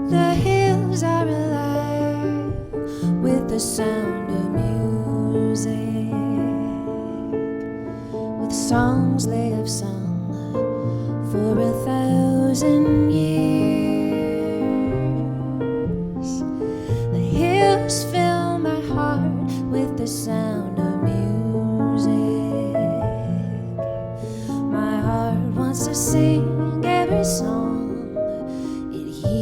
The hills are alive with the sound of music, with songs they have sung for 1,000 years. The hills fill my heart with the sound of music. My heart wants to sing every song it hears.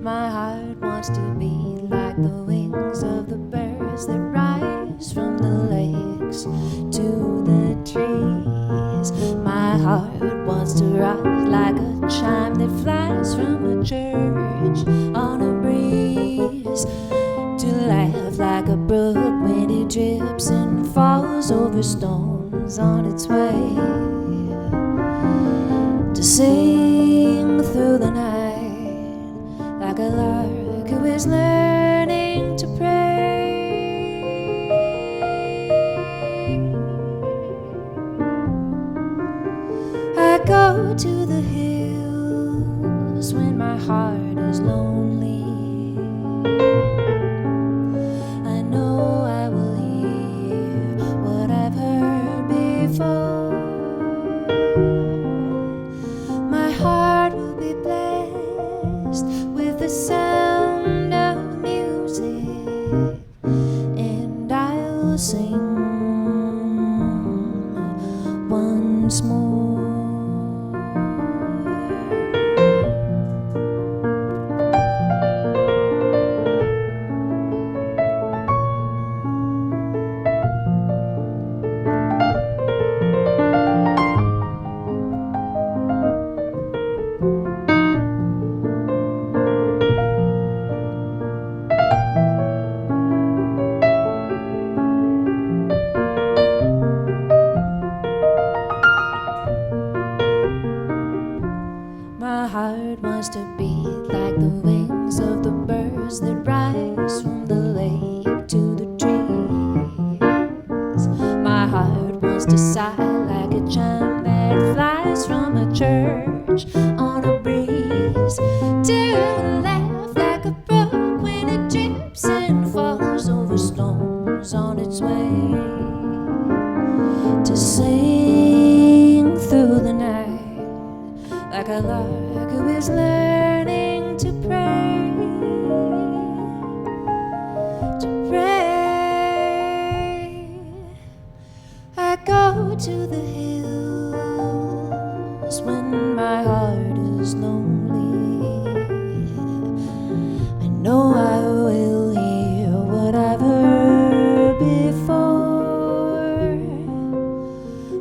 My heart wants to be like the wings of the birds that rise from the lakes to the trees. My heart wants to rise like a chime that flies from a church on a breeze, to laugh like a brook when it drips and falls over stones on its way, to sing through the night like a lark who is learning to pray. I go to the hills when my heart is lonely. I know I will hear what I've heard before. My heart will be blessed with the sound of music, and I'll sing once more. My heart wants to be like the wings of the birds that rise from the lake to the trees. My heart wants to sigh like a chime that flies from a church on a breeze, to laugh like a brook when it drips and falls over stones on its way, to sing through the night like a lark who is learning to pray, to pray. I go to the hills when my heart is lonely. I know I will hear what I've heard before.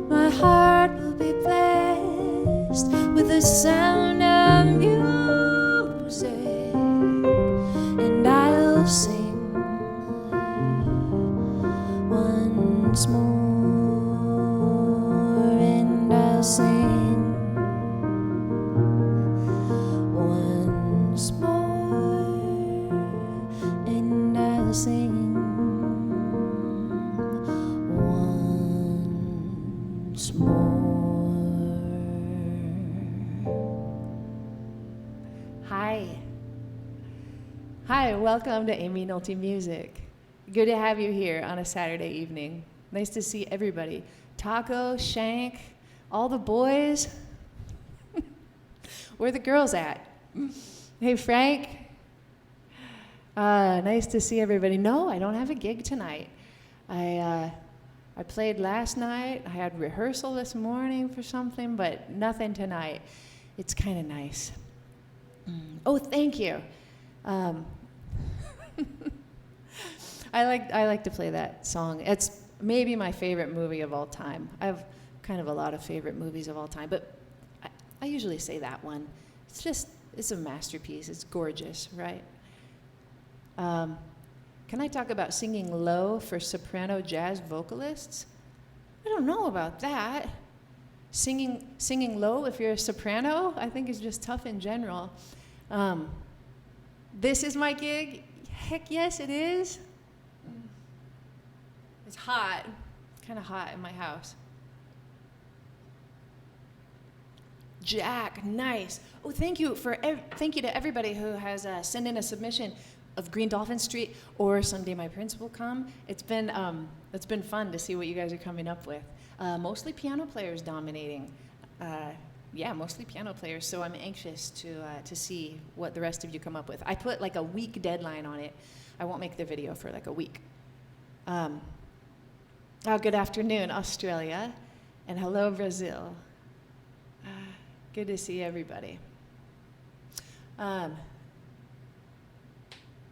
My heart will be blessed with the sound of music, and I'll sing once more, and I'll sing once more, and I'll sing once more. Hi, welcome to Amy Nolte Music. Good to have you here on a Saturday evening. Nice to see everybody. Taco, Shank, all the boys. Where are the girls at? Hey, Frank. Nice to see everybody. No, I don't have a gig tonight. I played last night. I had rehearsal this morning for something, but nothing tonight. It's kind of nice. Oh, thank you. I like to play that song. It's maybe my favorite movie of all time. I have kind of a lot of favorite movies of all time, but I usually say that one. It's a masterpiece. It's gorgeous, right? Can I talk about singing low for soprano jazz vocalists? I don't know about that. Singing low if you're a soprano, I think is just tough in general. This is my gig. Heck yes, it is. It's hot. It's kind of hot in my house. Jack, nice. Oh, thank you to everybody who has sent in a submission of Green Dolphin Street or Someday My Prince Will Come. It's been fun to see what you guys are coming up with. Mostly piano players dominating. Mostly piano players. So I'm anxious to see what the rest of you come up with. I put like a week deadline on it. I won't make the video for like a week. Good afternoon, Australia, and hello, Brazil. Good to see everybody.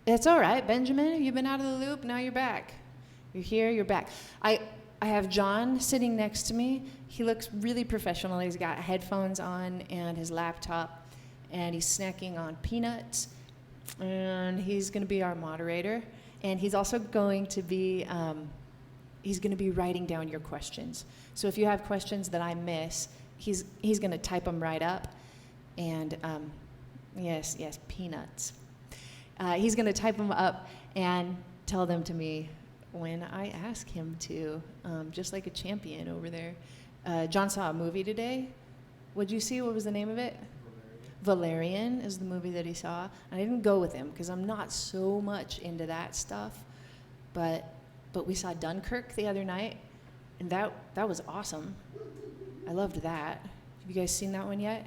It's all right, Benjamin. You've been out of the loop. Now you're back. You're here. You're back. I have John sitting next to me. He looks really professional. He's got headphones on and his laptop, and he's snacking on peanuts. And he's going to be our moderator. And he's also going to be writing down your questions. So if you have questions that I miss, he's going to type them right up. And yes, peanuts. He's going to type them up and tell them to me when I ask him to, just like a champion over there. John saw a movie today. What'd you see? What was the name of it? Valerian is the movie that he saw. And I didn't go with him because I'm not so much into that stuff. But we saw Dunkirk the other night, and that was awesome. I loved that. Have you guys seen that one yet?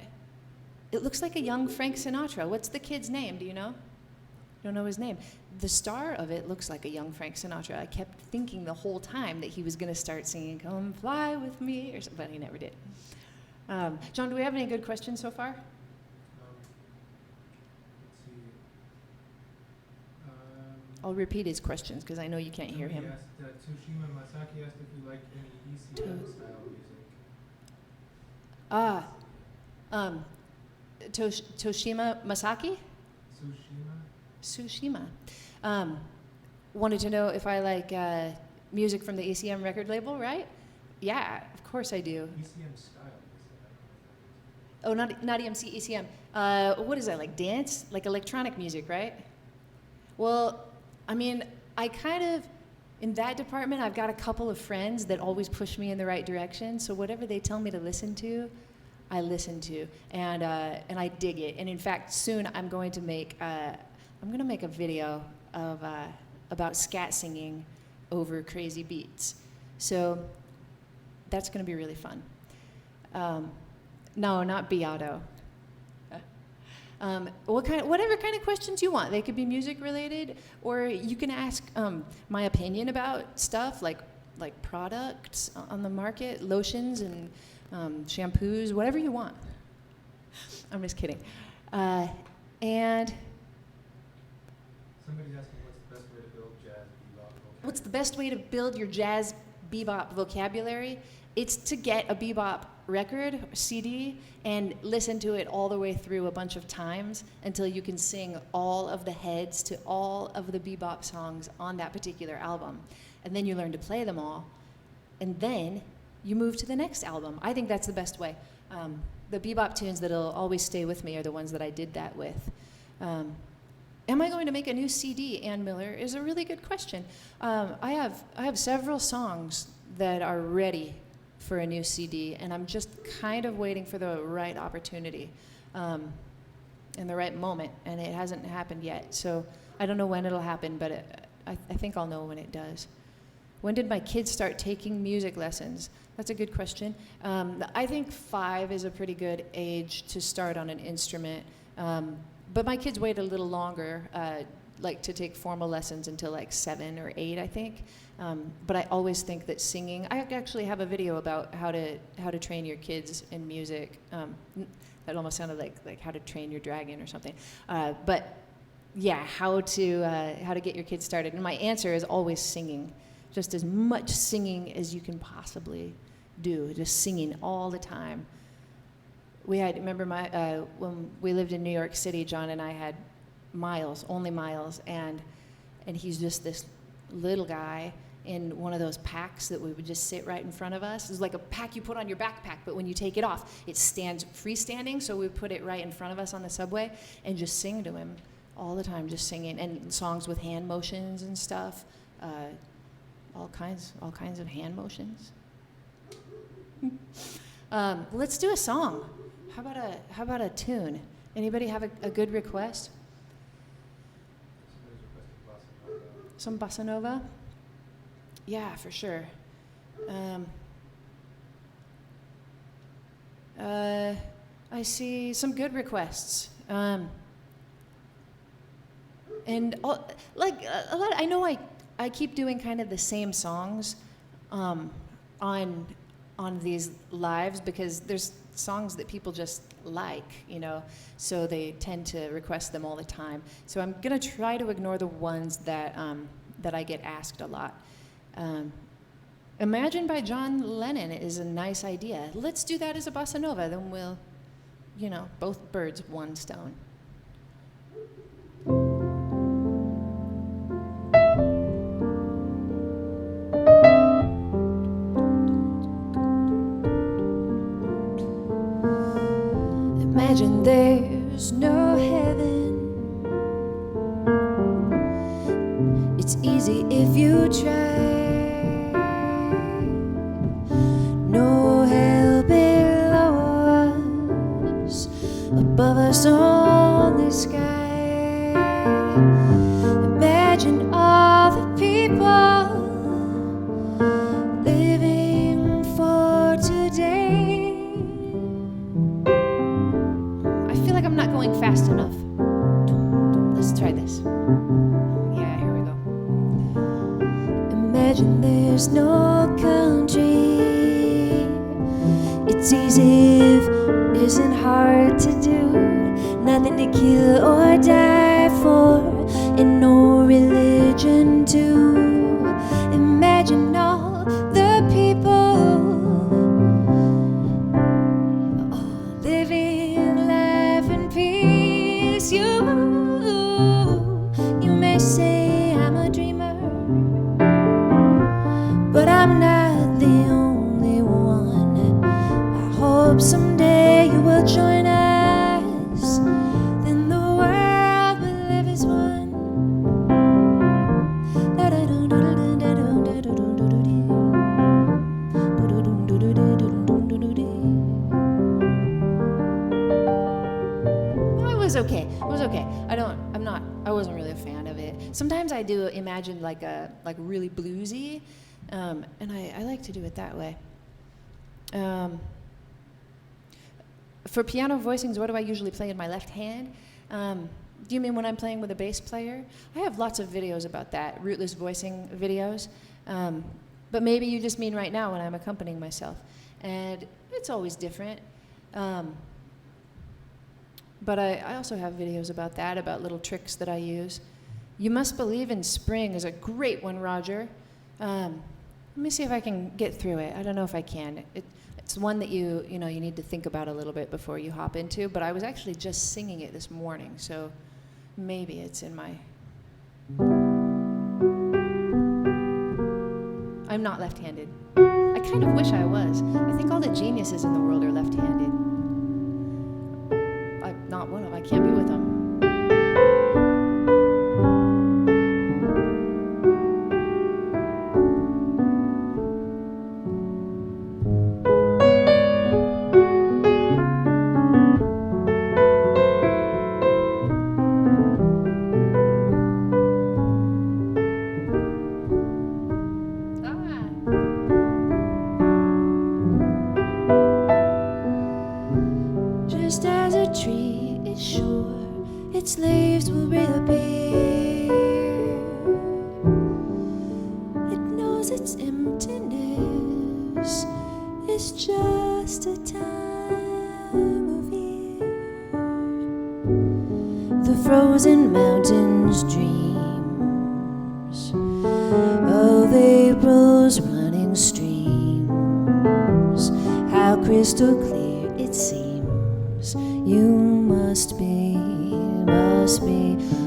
It looks like a young Frank Sinatra. What's the kid's name? Do you know? Don't know his name. The star of it looks like a young Frank Sinatra. I kept thinking the whole time that he was going to start singing "Come Fly With Me," or something, but he never did. John, do we have any good questions so far? Let's see. I'll repeat his questions because I know you can't hear him. Toshima Masaki asked if you like any ECM style music. Toshima Masaki? Tsushima. Wanted to know if I like music from the ECM record label, right? Yeah, of course I do. ECM style. Oh, not EMC, ECM. What is that, like dance? Like electronic music, right? Well, I mean, I kind of, in that department, I've got a couple of friends that always push me in the right direction. So whatever they tell me to listen to, I listen to, and I dig it. And in fact, soon I'm going to make a video of about scat singing over crazy beats. So that's going to be really fun. No, not Beato. Whatever kind of questions you want. They could be music related, or you can ask my opinion about stuff like products on the market, lotions and shampoos, whatever you want. I'm just kidding. And somebody's asking what's the best way to build jazz bebop vocabulary? What's the best way to build your jazz bebop vocabulary? It's to get a bebop record, CD, and listen to it all the way through a bunch of times until you can sing all of the heads to all of the bebop songs on that particular album. And then you learn to play them all. And then you move to the next album. I think that's the best way. The bebop tunes that'll always stay with me are the ones that I did that with. Am I going to make a new CD, Ann Miller, is a really good question. I have several songs that are ready for a new CD, and I'm just kind of waiting for the right opportunity and the right moment, and it hasn't happened yet. So I don't know when it'll happen, but I think I'll know when it does. When did my kids start taking music lessons? That's a good question. I think 5 is a pretty good age to start on an instrument. But my kids wait a little longer, like to take formal lessons until like 7 or 8, I think. But I always think that singing, I actually have a video about how to train your kids in music. That almost sounded like how to train your dragon or something. But yeah, how to get your kids started. And my answer is always singing. Just as much singing as you can possibly do, just singing all the time. Remember when we lived in New York City, John and I had only Miles, and he's just this little guy in one of those packs that we would just sit right in front of us. It's like a pack you put on your backpack, but when you take it off, it stands freestanding, so we put it right in front of us on the subway and just sing to him all the time, just singing, and songs with hand motions and stuff. All kinds of hand motions. Let's do a song. how about a tune? Anybody have a good request? Some bossa nova? Yeah, for sure. I see some good requests. And like a lot. I know I keep doing kind of the same songs on these lives because there's songs that people just like, you know, so they tend to request them all the time. So I'm gonna try to ignore the ones that I get asked a lot. Imagine by John Lennon is a nice idea. Let's do that as a bossa nova, then we'll, you know, both birds, one stone. Imagine there's no heaven. It's easy if you try. No hell below us, above us only sky. Imagine all the people living for today. I feel like I'm not going fast enough. Let's try this. Yeah, here we go. Imagine there's no country. It's easy if it isn't hard to do. Nothing to kill or die for, and no religion too. Imagine all the people all living life in peace. You may say I'm a dreamer, but I'm not the only one. I hope someday you will join us, then the world will live as one. It was okay. I wasn't really a fan of it. Sometimes I do imagine like really bluesy, and I like to do it that way. For piano voicings, what do I usually play in my left hand? Do you mean when I'm playing with a bass player? I have lots of videos about that, rootless voicing videos. But maybe you just mean right now when I'm accompanying myself. And it's always different. But I also have videos about that, about little tricks that I use. You Must Believe in Spring is a great one, Roger. Let me see if I can get through it. I don't know if I can. It's one that you need to think about a little bit before you hop into, but I was actually just singing it this morning, so maybe it's in my... I'm not left-handed. I kind of wish I was. I think all the geniuses in the world are left-handed. I'm not one of them. I can't be with them. Just as a tree is sure its leaves will reappear, it knows its emptiness is just a time of year. The frozen mountains dreams of April's running streams, how crystal clear it seems. You must be,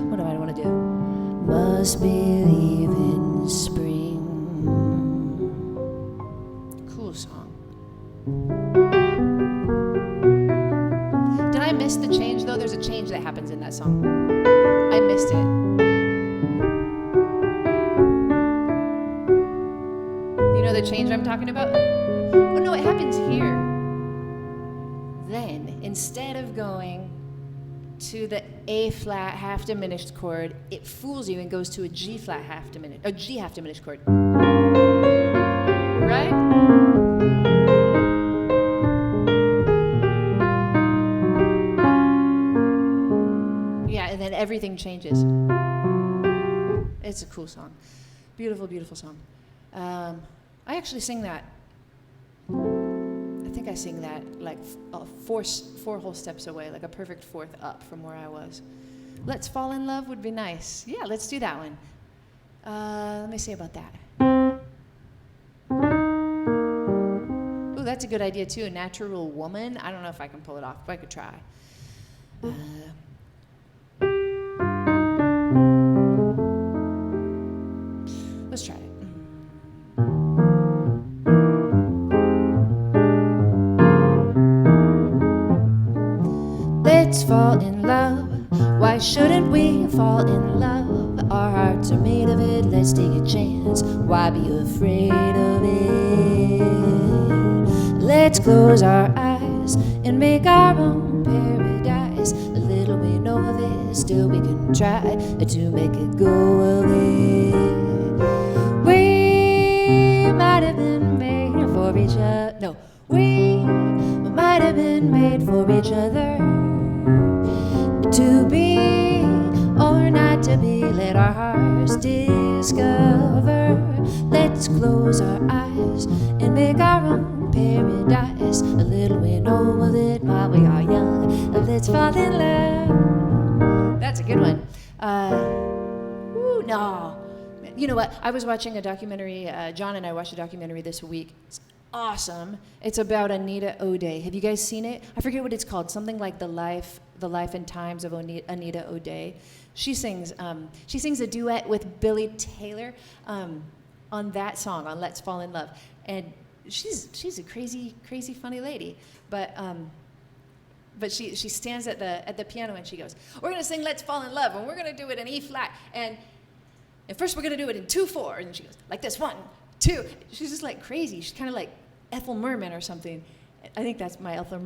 what do I want to do? Must believe in spring. Cool song. Did I miss the change though? There's a change that happens in that song. I missed it. You know the change I'm talking about? Oh no, it happens here. Then, instead of going to the A flat half diminished chord, it fools you and goes to a G flat half diminished, a G half diminished chord. Right? Yeah, and then everything changes. It's a cool song. Beautiful, beautiful song. I actually sing that. I think I sing that like four whole steps away, like a perfect fourth up from where I was. Let's Fall in Love would be nice. Yeah, let's do that one. Let me see about that. Ooh, that's a good idea too. A Natural Woman. I don't know if I can pull it off, but I could try. Let's try it. Let's fall in love. Why shouldn't we fall in love? Our hearts are made of it. Let's take a chance. Why be afraid of it? Let's close our eyes and make our own paradise. The little we know of it, still we can try to make it go away. We might have been made for each other. No, we might have been made for each other. To be or not to be, let our hearts discover. Let's close our eyes and make our own paradise. A little we know of it while we are young. Let's fall in love. That's a good one. No. You know what? I was watching a documentary. John and I watched a documentary this week. It's awesome. It's about Anita O'Day. Have you guys seen it? I forget what it's called. Something like the life and times of Anita O'Day. She sings a duet with Billy Taylor on that song, on Let's Fall in Love. And she's a crazy, crazy funny lady. But she stands at the piano and she goes, "We're gonna sing Let's Fall in Love, and we're gonna do it in E flat. And first we're gonna do it in 2/4." And she goes, like this, 1, 2. She's just like crazy. She's kind of like Ethel Merman or something. I think that's my Ethel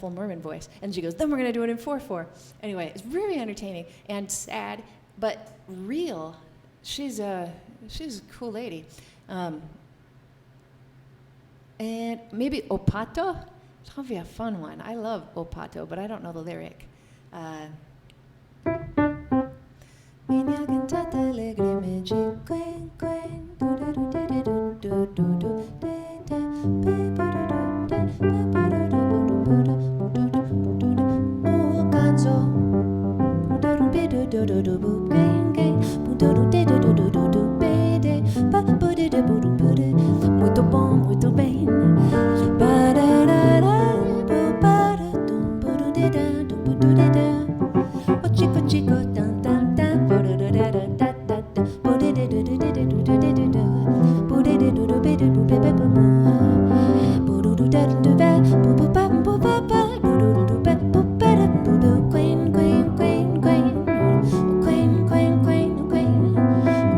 Merman voice. And she goes, then we're going to do it in 4/4. Anyway, it's really entertaining and sad, but real. She's a cool lady. And maybe Opato? It's going to be a fun one. I love Opato, but I don't know the lyric. Minha cantata alegremente quen quen do do do do do do o canzo do do do do do do do quen quen do do do do do do do bede ba bu de bu du bu de muito bom muito bem ba da da da bu ba da dum bu du de da dum bu du de da o chico chico tan tan tan bu du da da da da da bu de de de de de de de de de bu de de do do be de bu be be bu bu du du da du ba bu bu ba bu ba ba bu du du ba bu ba da bu du queen queen queen queen queen queen queen queen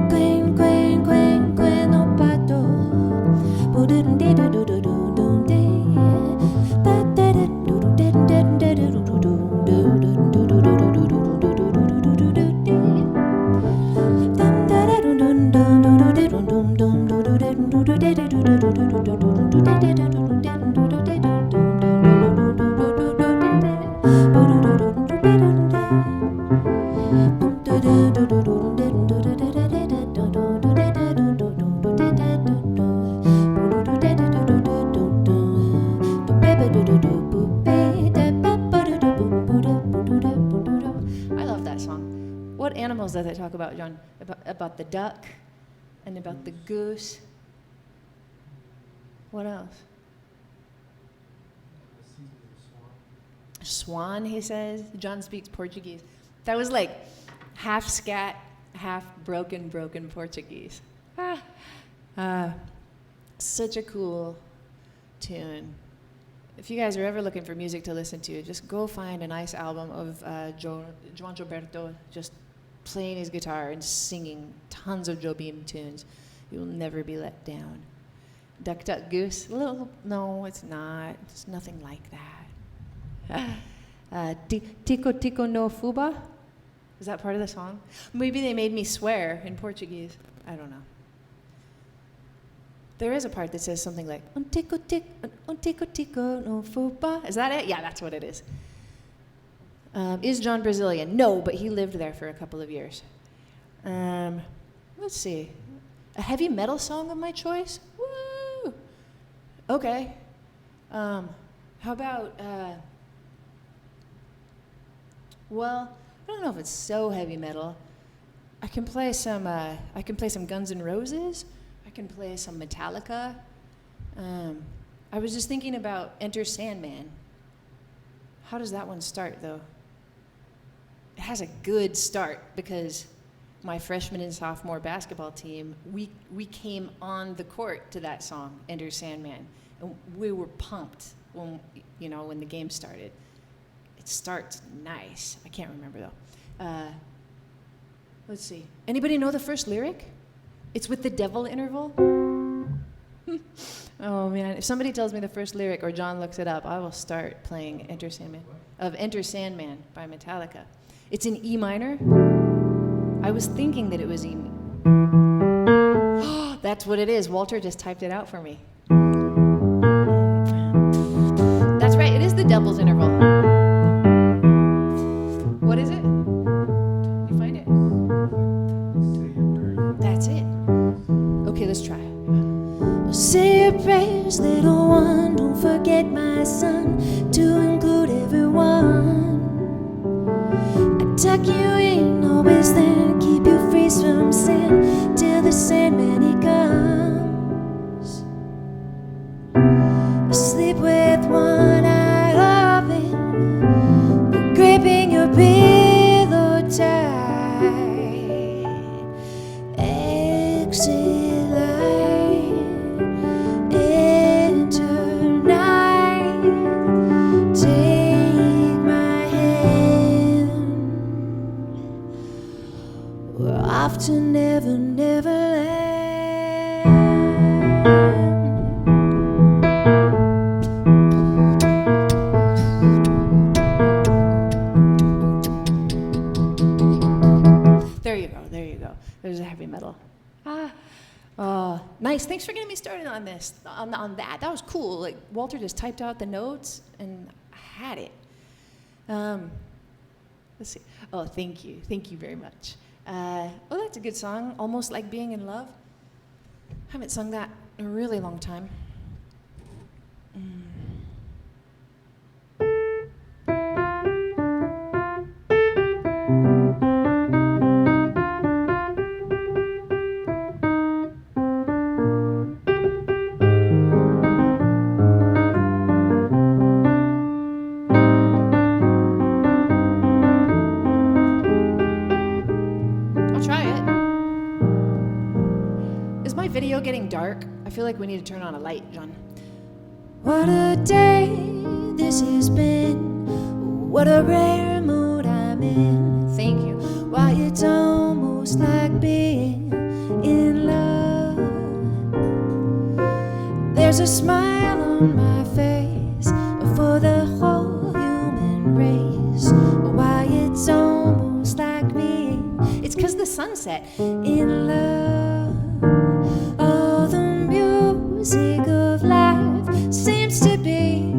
queen queen queen queen no pato bu de de do do do do do de ba da da do do de de de do do do do do do do do do I love that song. What animals does it talk about, John? About the duck and about the goose? What else? Swan, he says. John speaks Portuguese. That was like half scat, half broken Portuguese. Such a cool tune. If you guys are ever looking for music to listen to, just go find a nice album of João Gilberto just playing his guitar and singing tons of Jobim tunes. You'll never be let down. Duck, Duck, Goose? No, it's not. It's nothing like that. Tico Tico no Fuba? Is that part of the song? Maybe they made me swear in Portuguese. I don't know. There is a part that says something like, tico tico no fuba. Is that it? Yeah, that's what it is. Is John Brazilian? No, but he lived there for a couple of years. Let's see. A heavy metal song of my choice? Woo! Okay. How about, well, I don't know if it's so heavy metal. I can play some Guns N' Roses. I can play some Metallica. I was just thinking about Enter Sandman. How does that one start, though? It has a good start because my freshman and sophomore basketball team, we came on the court to that song, Enter Sandman, and we were pumped when the game started. It starts nice. I can't remember, though. Let's see. Anybody know the first lyric? It's with the devil interval. Oh, man. If somebody tells me the first lyric or John looks it up, I will start playing Enter Sandman by Metallica. It's in E minor. I was thinking that it was E. That's what it is. Walter just typed it out for me. That's right. It is the devil's interval. What is it? You find it? That's it. Okay, let's try. Say your prayers, little one. Don't forget, my son, to include everyone. I tuck you in, always there, keep you free from sin till the Sandman he comes. Sleep with one eye open, gripping your pillow tight. Exit light, enter night. Take my hand. We're off to never, never land. There you go. There's a heavy metal. Nice. Thanks for getting me started on this. On that. That was cool. Like Walter just typed out the notes and I had it. Let's see. Oh, thank you. Thank you very much. That's a good song. Almost Like Being in Love. Haven't sung that in a really long time. Video getting dark? I feel like we need to turn on a light, John. What a day this has been. What a rare mood I'm in. Thank you. Why, it's almost like being in love. There's a smile on my face for the whole human race. Why, it's almost like being. It's 'cause the sunset in love. Oh, the music of life seems to be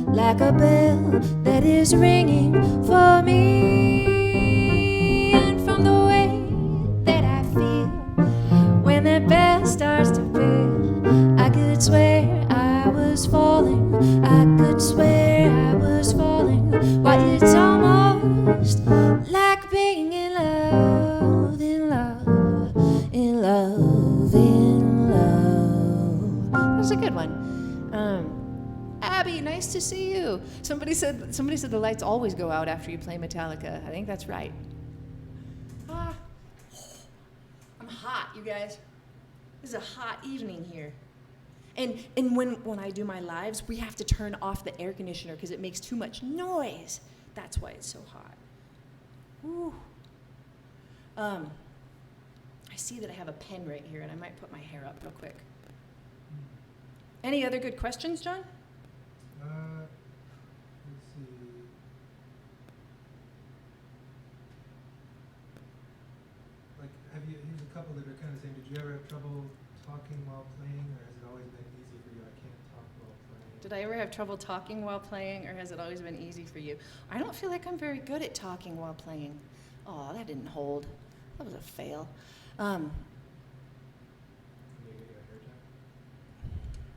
like a bell that is ringing for me. And from the way that I feel when that bell starts to peal, I could swear I was falling. I could swear I was falling. Why, it's almost like being in love, in love. In love, in love. That was a good one. Abby, nice to see you. Somebody said the lights always go out after you play Metallica. I think that's right. I'm hot, you guys. This is a hot evening here. And when I do my lives, we have to turn off the air conditioner because it makes too much noise. That's why it's so hot. Woo. I see that I have a pen right here, and I might put my hair up real quick. Any other good questions, John? couple that are kind of the same. Did you ever have trouble talking while playing, or has it always been easy for you? I can't talk while playing. Did I ever have trouble talking while playing, or has it always been easy for you? I don't feel like I'm very good at talking while playing. Oh, that didn't hold. That was a fail. Can they get you a hair tie?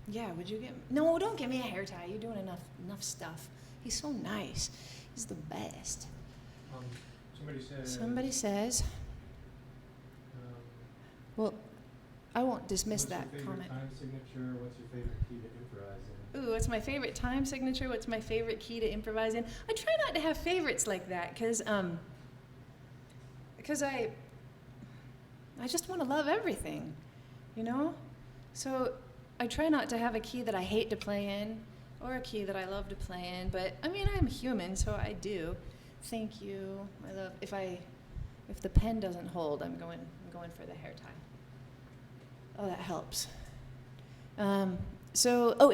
Yeah, would you get... No, don't give me a hair tie. You're doing enough stuff. He's so nice. He's the best. Somebody says... Well, I won't dismiss what's that your favorite comment. time signature? What's your favorite key to improvise in? Ooh, what's my favorite time signature? What's my favorite key to improvise in? I try not to have favorites like that, because I just want to love everything, you know? So I try not to have a key that I hate to play in or a key that I love to play in, but I mean, I'm human, so I do. Thank you. I love, if the pen doesn't hold, I'm going for the hair tie. Oh, that helps. And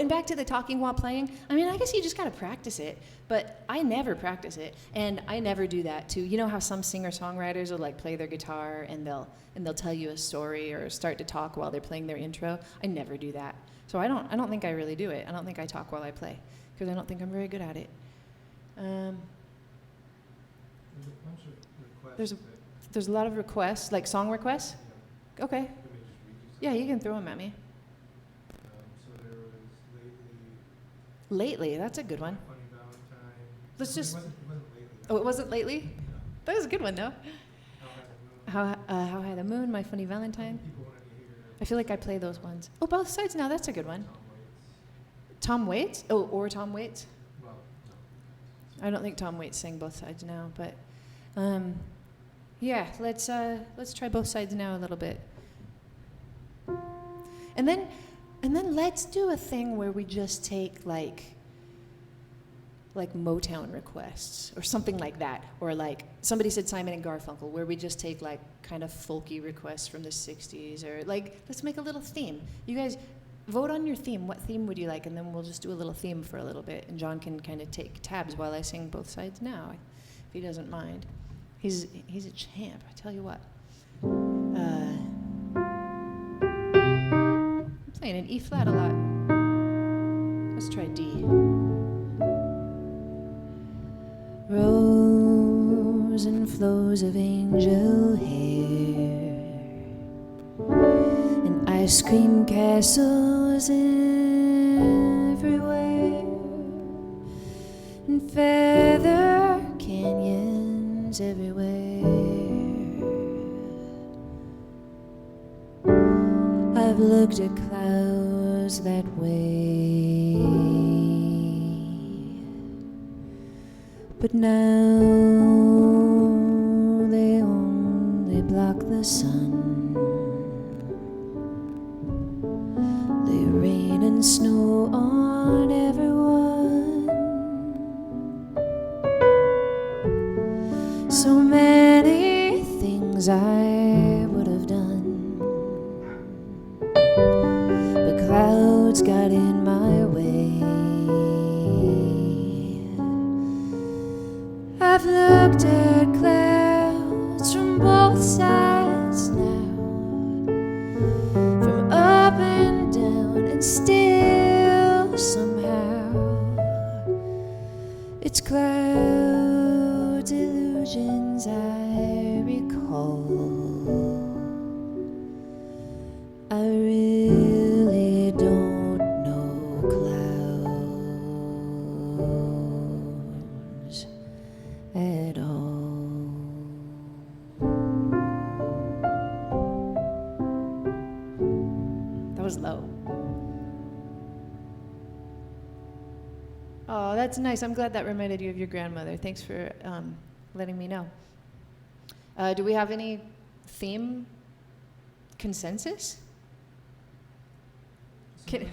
back to the talking while playing. I mean, I guess you just gotta practice it, but I never practice it, and I never do that too. You know how some singer-songwriters will like play their guitar and they'll tell you a story or start to talk while they're playing their intro? I never do that. So I don't think I really do it. I don't think I talk while I play, because I don't think I'm very good at it. There's a bunch of requests. There's a lot of requests, like song requests? Yeah. Okay. Let me just read you some. Yeah, you can throw them at me. So there was lately... Lately, that's a good one. Funny Valentine. Let's just... It wasn't lately. Oh, it wasn't lately? No. That was a good one, though. How High the Moon. How High the Moon, My Funny Valentine. People wanted to hear... I feel like I play those ones. Oh, Both Sides Now, that's a good one. Tom Waits. Tom Waits? Oh, or Tom Waits? Well, I don't think Tom Waits sang Both Sides Now, but yeah, let's try Both Sides Now a little bit. And then let's do a thing where we just take like Motown requests or something like that, or like somebody said Simon and Garfunkel, where we just take like kind of folky requests from the 60s, or like let's make a little theme. You guys vote on your theme. What theme would you like? And then we'll just do a little theme for a little bit, and John can kind of take tabs while I sing Both Sides Now, if he doesn't mind. He's a champ, I tell you what. I'm playing an E flat a lot. Let's try D. Rows and flows of angel hair, and ice cream castles everywhere, and feather canyons everywhere. I've looked at clouds that way, but now they only block the sun. They rain and snow on everyone. So many things I would have done, but clouds got in my way. I've looked at clouds from both sides now, from up and down, and still somehow it's clouds, illusions I recall. I really don't know clouds at all. That was low. Oh, that's nice. I'm glad that reminded you of your grandmother. Thanks for letting me know. Do we have any theme consensus? Can-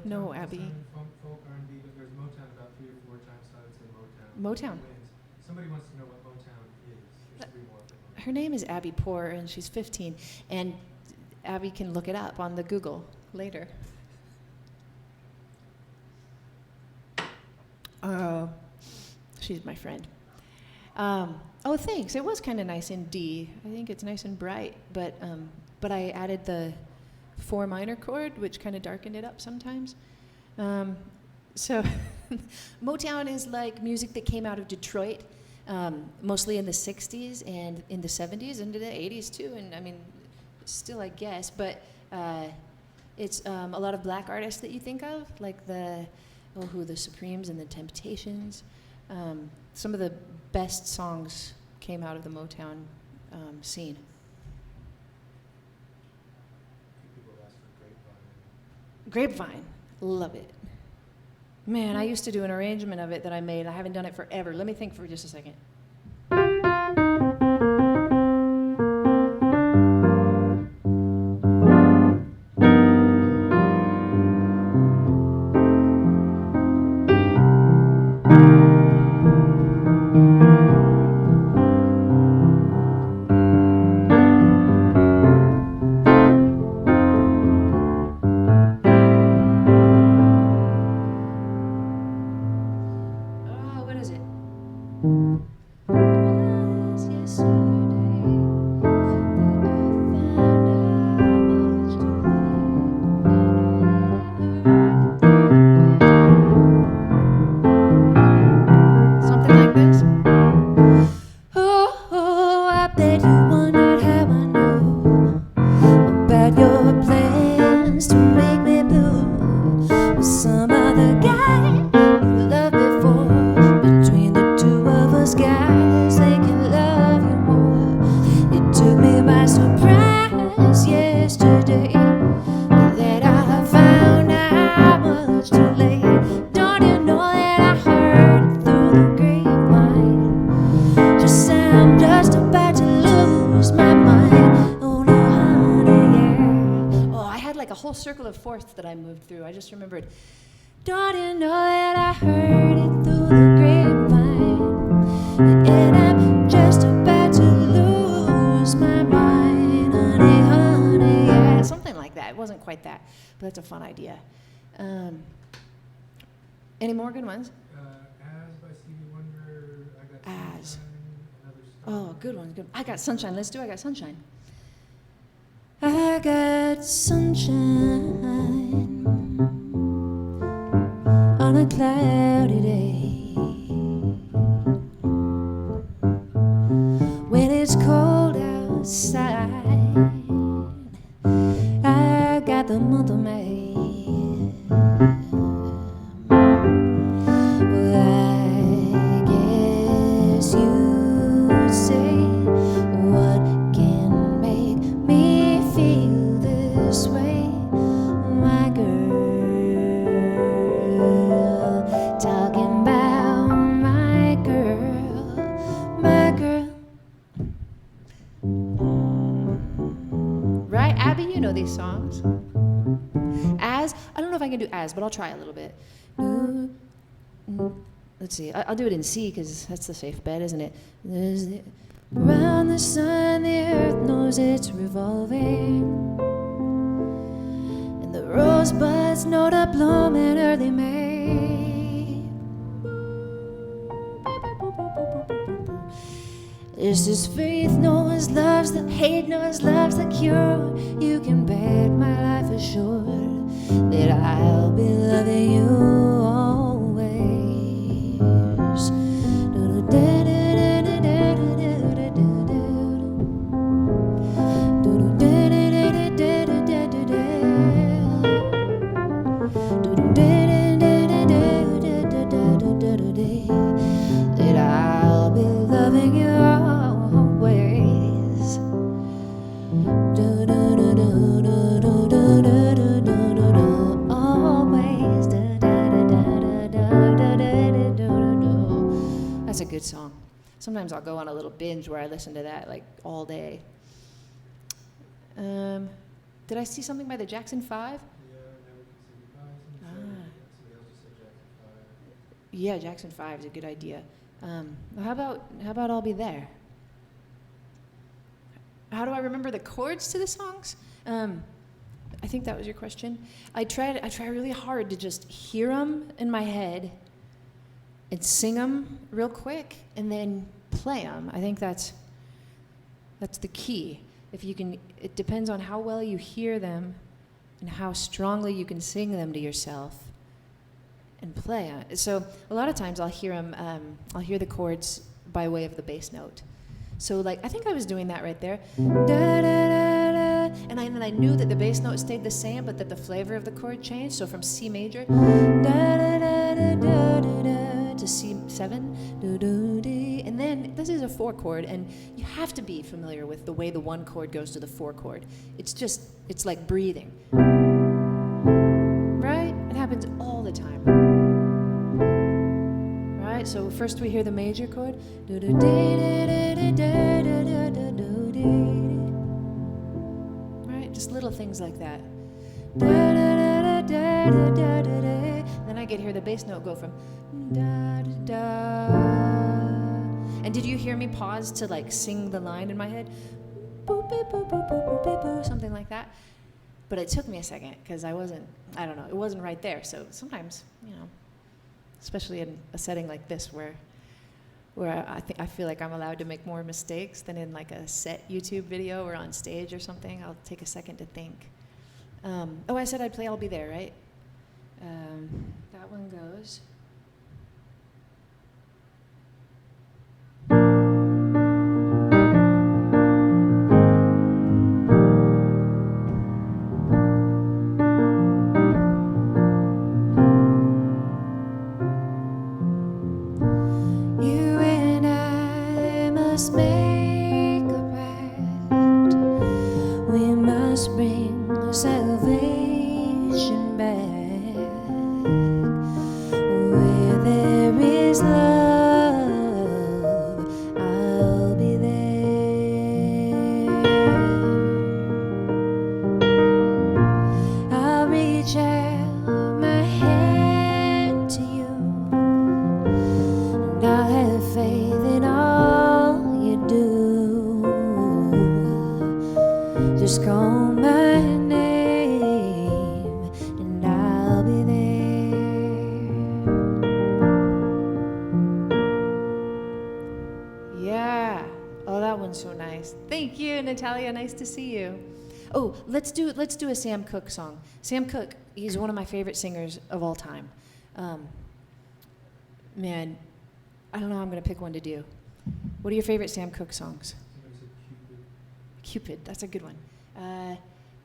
No, Abby. Folk R&B, but there's Motown about 3 or 4 times, so I would say Motown. Motown. Wins. Somebody wants to know what Motown is. There's 3 more. Her name is Abby Poor, and she's 15. And Abby can look it up on the Google later. She's my friend. Oh, thanks. It was kind of nice in D. I think it's nice and bright, but I added the 4 minor chord, which kind of darkened it up sometimes. So Motown is like music that came out of Detroit, mostly in the 60s and in the 70s, into the 80s too, and I mean, still I guess, but it's a lot of black artists that you think of, like the Supremes and the Temptations. Some of the best songs came out of the Motown scene. People ask for Grapevine. Grapevine, love it. Man, I used to do an arrangement of it that I made. I haven't done it forever. Let me think for just a second. What is it? Was yesterday something like this. Oh, I bet you wondered how I know about your plans to make me blue with some other guy you loved before. Between the two of us guys, they can love you more. It took me by surprise yesterday that I found out much too late. Don't you know that I heard it through the grapevine? Just I'm just about to lose my mind. Oh no, honey, yeah. Oh, I had like a whole circle of fourths that I moved through. I just remembered. Don't you know that I heard it through the grapevine? And I'm just about to lose my mind, honey, honey, yeah. Something like that. It wasn't quite that, but that's a fun idea. Any more good ones? As by Stevie Wonder, I got As. Sunshine, Another Star. Oh, good one, good. I got sunshine. Let's do I got sunshine. I got sunshine on a cloudy day. When it's cold outside, I got the month of May. Well, I guess you'd say, what can make me feel this way, my girl? Talking about my girl, my girl. Right, Abby, you know these songs. As, I don't know if I can do as, but I'll try a little bit. Let's see, I'll do it in C because that's the safe bet, isn't it? Around the sun, the earth knows it's revolving, and the rosebuds know to bloom in early May. This is faith, knows love's the hate, knows love's the cure. You can bet my life assured that I'll be loving you always. That I'll be loving you always. Always. That's a good song. Sometimes I'll go on a little binge where I listen to that like all day. Did I see something by the Jackson 5? Yeah, Never Can Say Goodbye. Ah. Somebody else just said Jackson 5. Yeah, Jackson 5 is a good idea. How about I'll Be There? How do I remember the chords to the songs? I think that was your question. I try really hard to just hear them in my head and sing them real quick, and then play them. I think that's the key. If you can, it depends on how well you hear them and how strongly you can sing them to yourself and play on it. So a lot of times I'll hear the chords by way of the bass note. So like, I think I was doing that right there. Da, da, da, da. And then I knew that the bass note stayed the same, but that the flavor of the chord changed. So from C major, da, da, da, da, da, da, da, to C7, do, do, do. And then this is a 4 chord, and you have to be familiar with the way the 1 chord goes to the 4 chord. It's like breathing. Right? It happens all the time. Right? So first we hear the major chord. Do, do, do, do, do, do, do, do, do, do. Right? Just little things like that. Da, da, da, da, da, da, da, da. Then I get hear the bass note go from da da da. And did you hear me pause to like sing the line in my head? Boop, boop, boop, boop, boop, boop, boop, something like that. But it took me a second because I don't know, it wasn't right there. So sometimes, especially in a setting like this where I feel like I'm allowed to make more mistakes than in like a set YouTube video or on stage or something, I'll take a second to think. I said I'd play I'll Be There, right? That one goes. You and I must make a pact. We must bring salvation back. Where there is love, I'll be there. I'll reach out my hand to you, and I'll have faith in all you do. Just call my name, and I'll be there. Yeah. Oh, that one's so nice. Thank you, Natalia. Nice to see you. Oh, let's do a Sam Cooke song. Sam Cooke, he's one of my favorite singers of all time. Man, I don't know how I'm going to pick one to do. What are your favorite Sam Cooke songs? Cupid, that's a good one.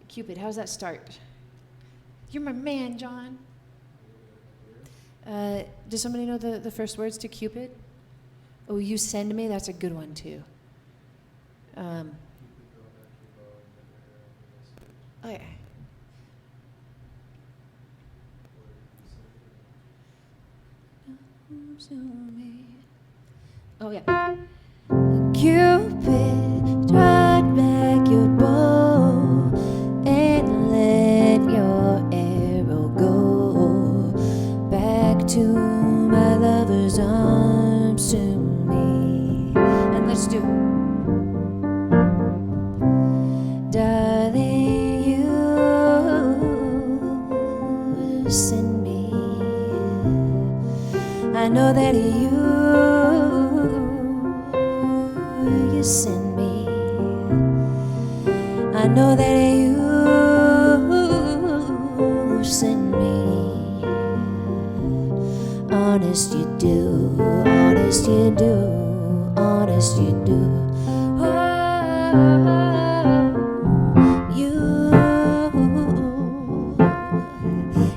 Cupid, how does that start? You're my man, John. Does somebody know the first words to Cupid? Oh, you send me, that's a good one too. Okay. Oh yeah. Cupid, drive back your bow and let your arrow go back to my lover's arms to me. And let's do. Darling, you send me. I know that you send me. I know that you send me. Honest you do, honest you do, honest you do.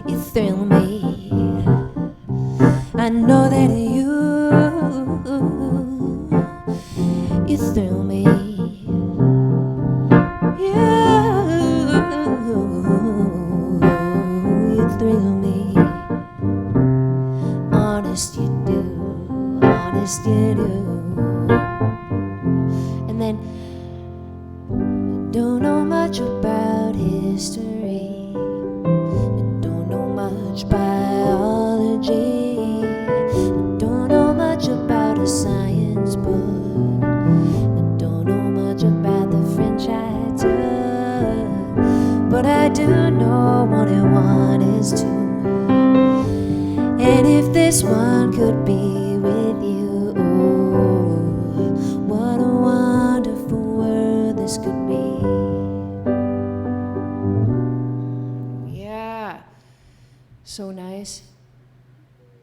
You thrill me. I know that you thrill me. You thrill me. Honest you do, honest you do. And then don't know much about history, don't know much biology, don't know much about a science book. But I do know 1 and 1 is 2. And if this one could be with you, oh, so nice.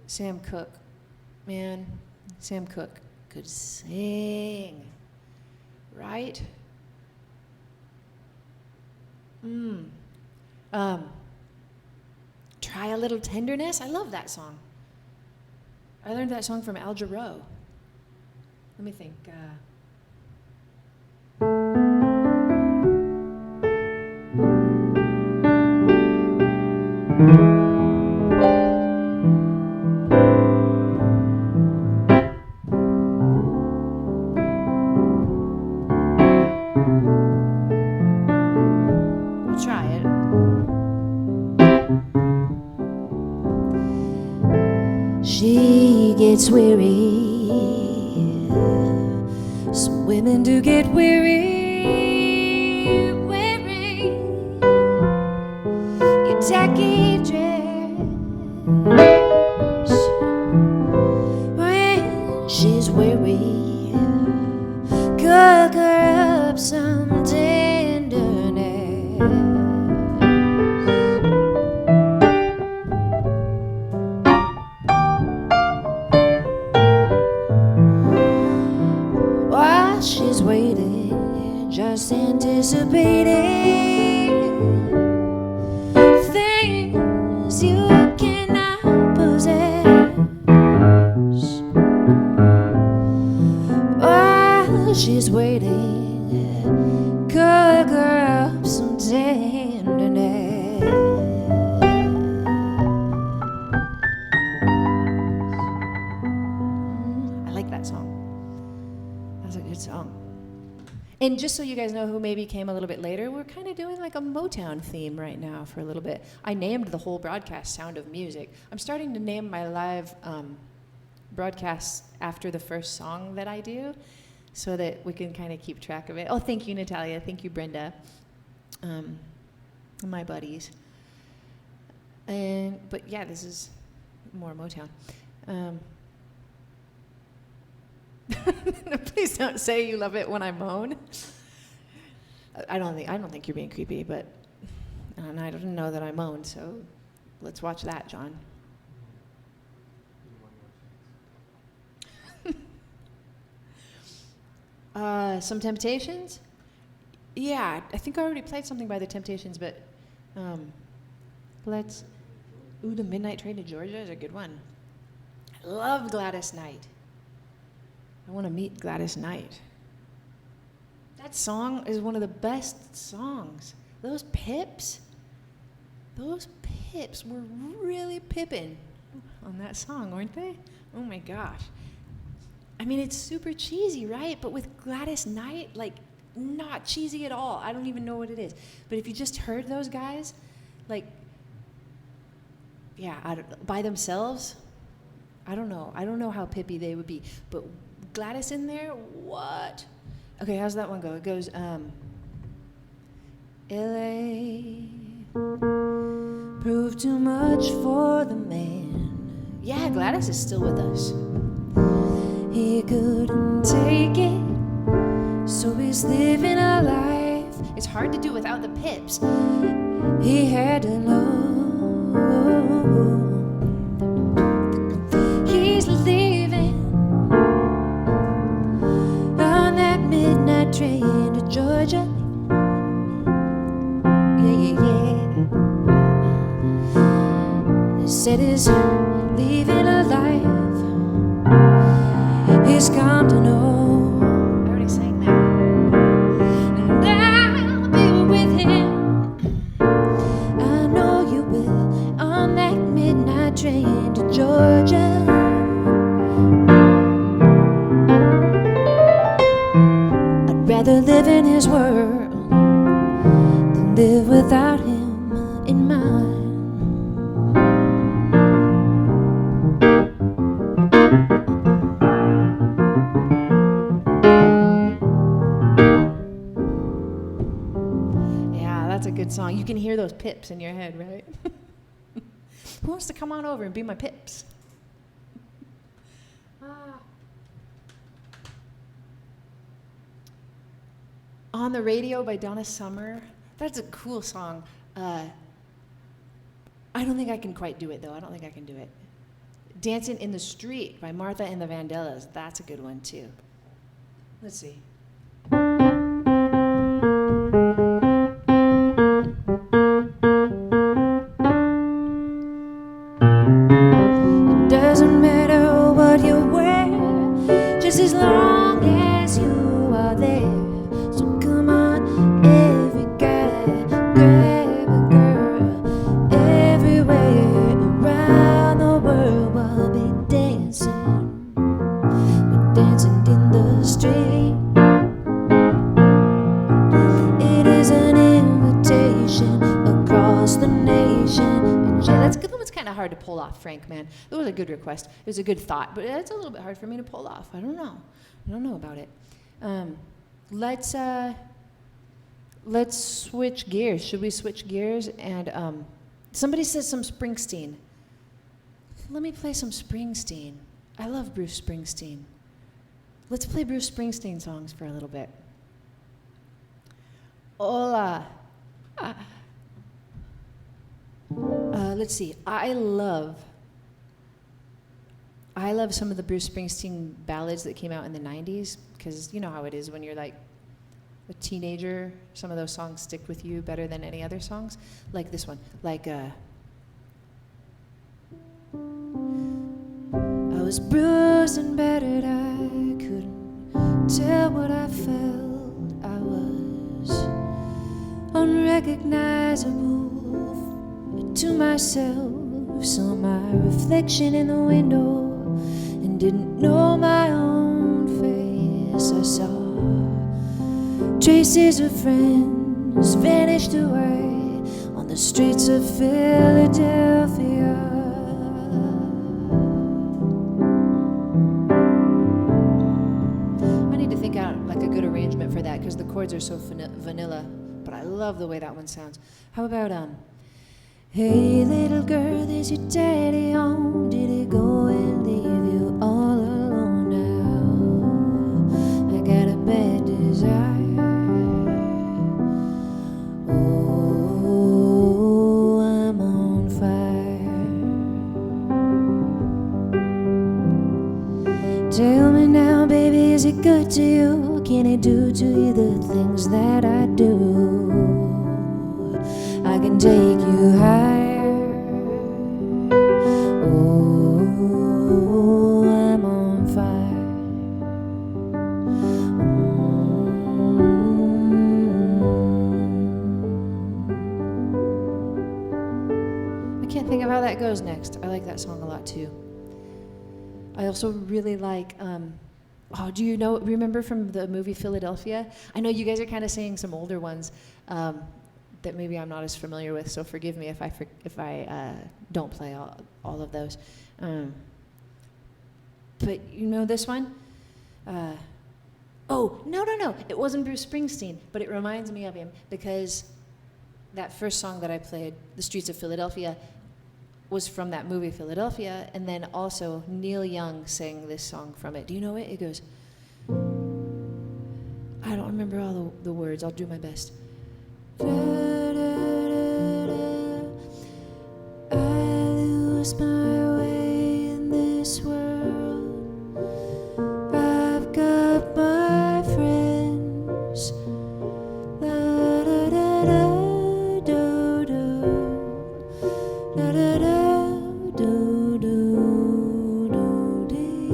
Sam Cooke. Man, Sam Cooke could sing. Right? Try a Little Tenderness. I love that song. I learned that song from Al Jarreau. Let me think. We'll try it. She gets weary. Some women do get weary, wearing your tacky dress when she's weary. Cook her up some tenderness. While she's waiting, just anticipating things you cannot possess. While she's waiting, cook her up some tenderness. I like that song. That's a good song. And just so you guys know who maybe came a little bit later, we're kind of doing like a Motown theme right now for a little bit. I named the whole broadcast Sound of Music. I'm starting to name my live broadcasts after the first song that I do so that we can kind of keep track of it. Oh, thank you, Natalia. Thank you, Brenda. My buddies. But yeah, this is more Motown. Please don't say you love it when I moan. I don't think you're being creepy, but and I don't know that I moan, so let's watch that, John. Some Temptations? Yeah, I think I already played something by the Temptations, but the Midnight Train to Georgia is a good one. I love Gladys Knight. I want to meet Gladys Knight. That song is one of the best songs. Those pips were really pippin' on that song, weren't they? Oh my gosh. I mean, it's super cheesy, right? But with Gladys Knight, like, not cheesy at all. I don't even know what it is. But if you just heard those guys, like, yeah, by themselves, I don't know. I don't know how pippy they would be. But Gladys in there, what? Okay, how's that one go? It goes, L.A. proved too much for the man. Yeah, Gladys is still with us. He couldn't take it, so he's living a life. It's hard to do without the pips. He had to know he's leaving on that midnight train to Georgia. He said he's leaving a life he's come to know. I already sang that. And I'll be with him. I know you will, on that midnight train to Georgia. I'd rather live in his world than live without him in mine. Good song. You can hear those pips in your head, right? Who wants to come on over and be my pips? On the Radio by Donna Summer. That's a cool song. I don't think I can quite do it, though. I don't think I can do it. Dancing in the Street by Martha and the Vandellas. That's a good one, too. Let's see. It doesn't matter what you wear, just as long as you are there. So come on, every guy, grab a girl, everywhere around the world we'll be dancing. We're dancing in the street. It is an invitation across the nation. That's good. That was kind of hard to pull off, Frank, man. It was a good request. It was a good thought, but it's a little bit hard for me to pull off. I don't know about it. Let's switch gears. Should we switch gears? And somebody says some Springsteen. Let me play some Springsteen. I love Bruce Springsteen. Let's play Bruce Springsteen songs for a little bit. Hola. Let's see. I love some of the Bruce Springsteen ballads that came out in the 90s, because you know how it is when you're like a teenager. Some of those songs stick with you better than any other songs. Like this one. Like, I was bruised and battered. I couldn't tell what I felt. I was unrecognizable to myself. Saw my reflection in the window and didn't know my own face. I saw traces of friends vanished away on the streets of Philadelphia. I need to think out like a good arrangement for that, because the chords are so vanilla, but I love the way that one sounds. How about hey little girl, is your daddy home? Did he go and leave you all alone now? I got a bad desire. Oh, I'm on fire. Tell me now, baby, is it good to you? Can I do to you the things that I do? I can take you higher. Oh, I'm on fire. I can't think of how that goes next. I like that song a lot too. I also really like, do you remember from the movie Philadelphia? I know you guys are kind of saying some older ones that maybe I'm not as familiar with, so forgive me if I don't play all of those. But you know this one? No, it wasn't Bruce Springsteen, but it reminds me of him because that first song that I played, The Streets of Philadelphia, was from that movie Philadelphia, and then also Neil Young sang this song from it. Do you know it? It goes, I don't remember all the words. I'll do my best. I lose my way in this world. I've got my friends. La da da da do do. La da da do do do dee.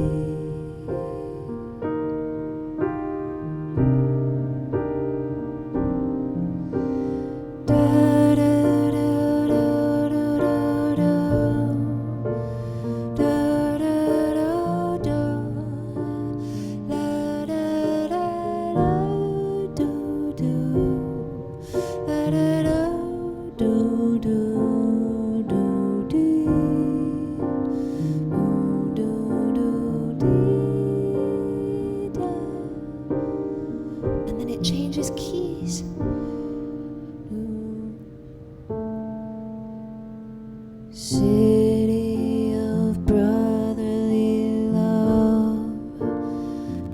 And then it changes keys. City of brotherly love,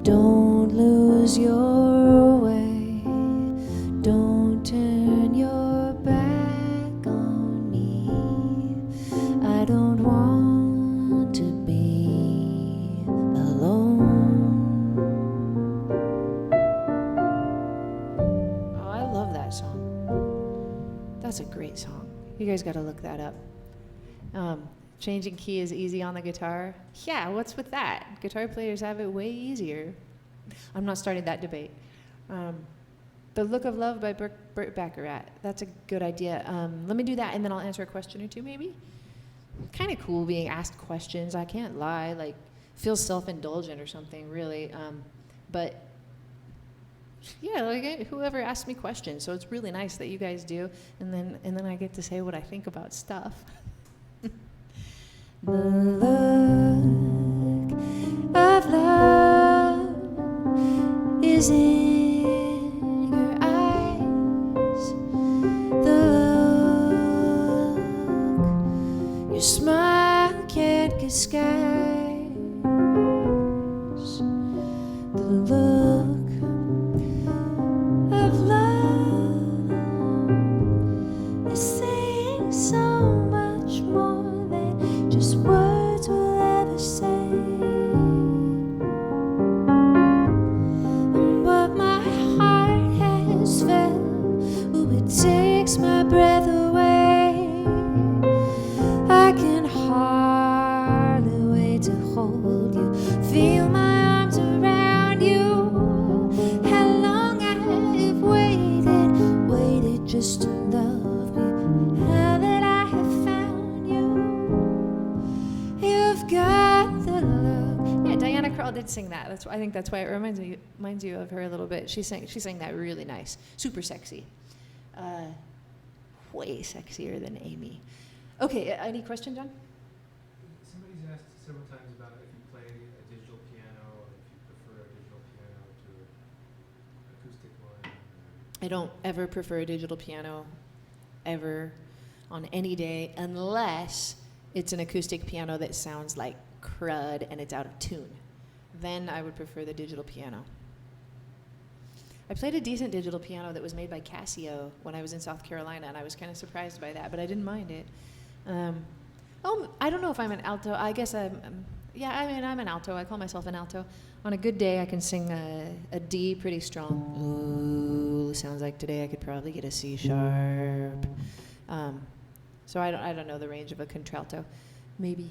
don't lose your way, don't turn your back on me. That's a great song. You guys got to look that up. Changing key is easy on the guitar. Yeah, what's with that? Guitar players have it way easier. I'm not starting that debate. The Look of Love by Burt Bacharach. That's a good idea. Let me do that, and then I'll answer a question or two, maybe. Kind of cool being asked questions. I can't lie. Like, feels self-indulgent or something, really. But yeah, like whoever asked me questions. So it's really nice that you guys do, and then I get to say what I think about stuff. The look of love is in your eyes. The look, your smile can't disguise. The look of love is saying so much more than just words will ever say. And what my heart has felt, oh, it takes my breath away. I can hardly wait to hold you, feel my arms around you. How long I've waited just to love you. Now that I have found you, you've got the look. Yeah, Diana Krall did sing that. I think that's why it reminds you of her a little bit. She sang that really nice, super sexy, way sexier than Amy. Okay, any question, John? Somebody's asked several times about if you play a digital piano or if you prefer a digital piano to an acoustic one. I don't ever prefer a digital piano, ever, on any day, unless it's an acoustic piano that sounds like crud and it's out of tune. Then I would prefer the digital piano. I played a decent digital piano that was made by Casio when I was in South Carolina, and I was kind of surprised by that, but I didn't mind it. I don't know if I'm an alto. I guess I'm an alto. I call myself an alto. On a good day, I can sing a D pretty strong. Ooh, sounds like today I could probably get a C sharp. So I don't know the range of a contralto. Maybe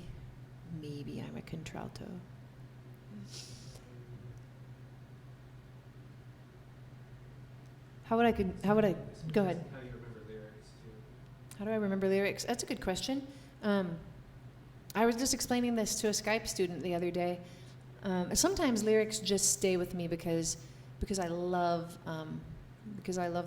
I'm a contralto. How would I go ahead? How do you remember lyrics too? How do I remember lyrics? That's a good question. I was just explaining this to a Skype student the other day. Sometimes lyrics just stay with me because I love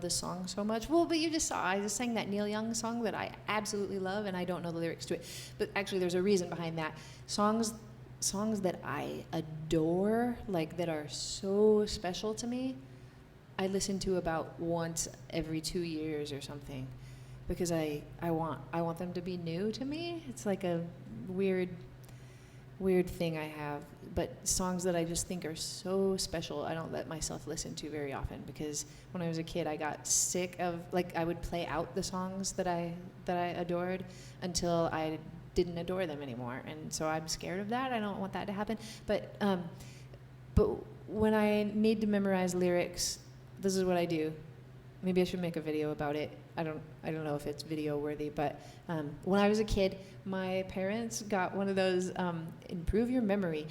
the song so much. Well, but you just saw, I just sang that Neil Young song that I absolutely love, and I don't know the lyrics to it. But actually, there's a reason behind that. Songs that I adore, like that are so special to me, I listen to about once every 2 years or something, because I want them to be new to me. It's like a weird thing I have. But songs that I just think are so special, I don't let myself listen to very often, because when I was a kid, I got sick of, like, I would play out the songs that I adored until I didn't adore them anymore, and so I'm scared of that. I don't want that to happen. But when I need to memorize lyrics, this is what I do. Maybe I should make a video about it. I don't know if it's video worthy, but when I was a kid, my parents got one of those improve your memory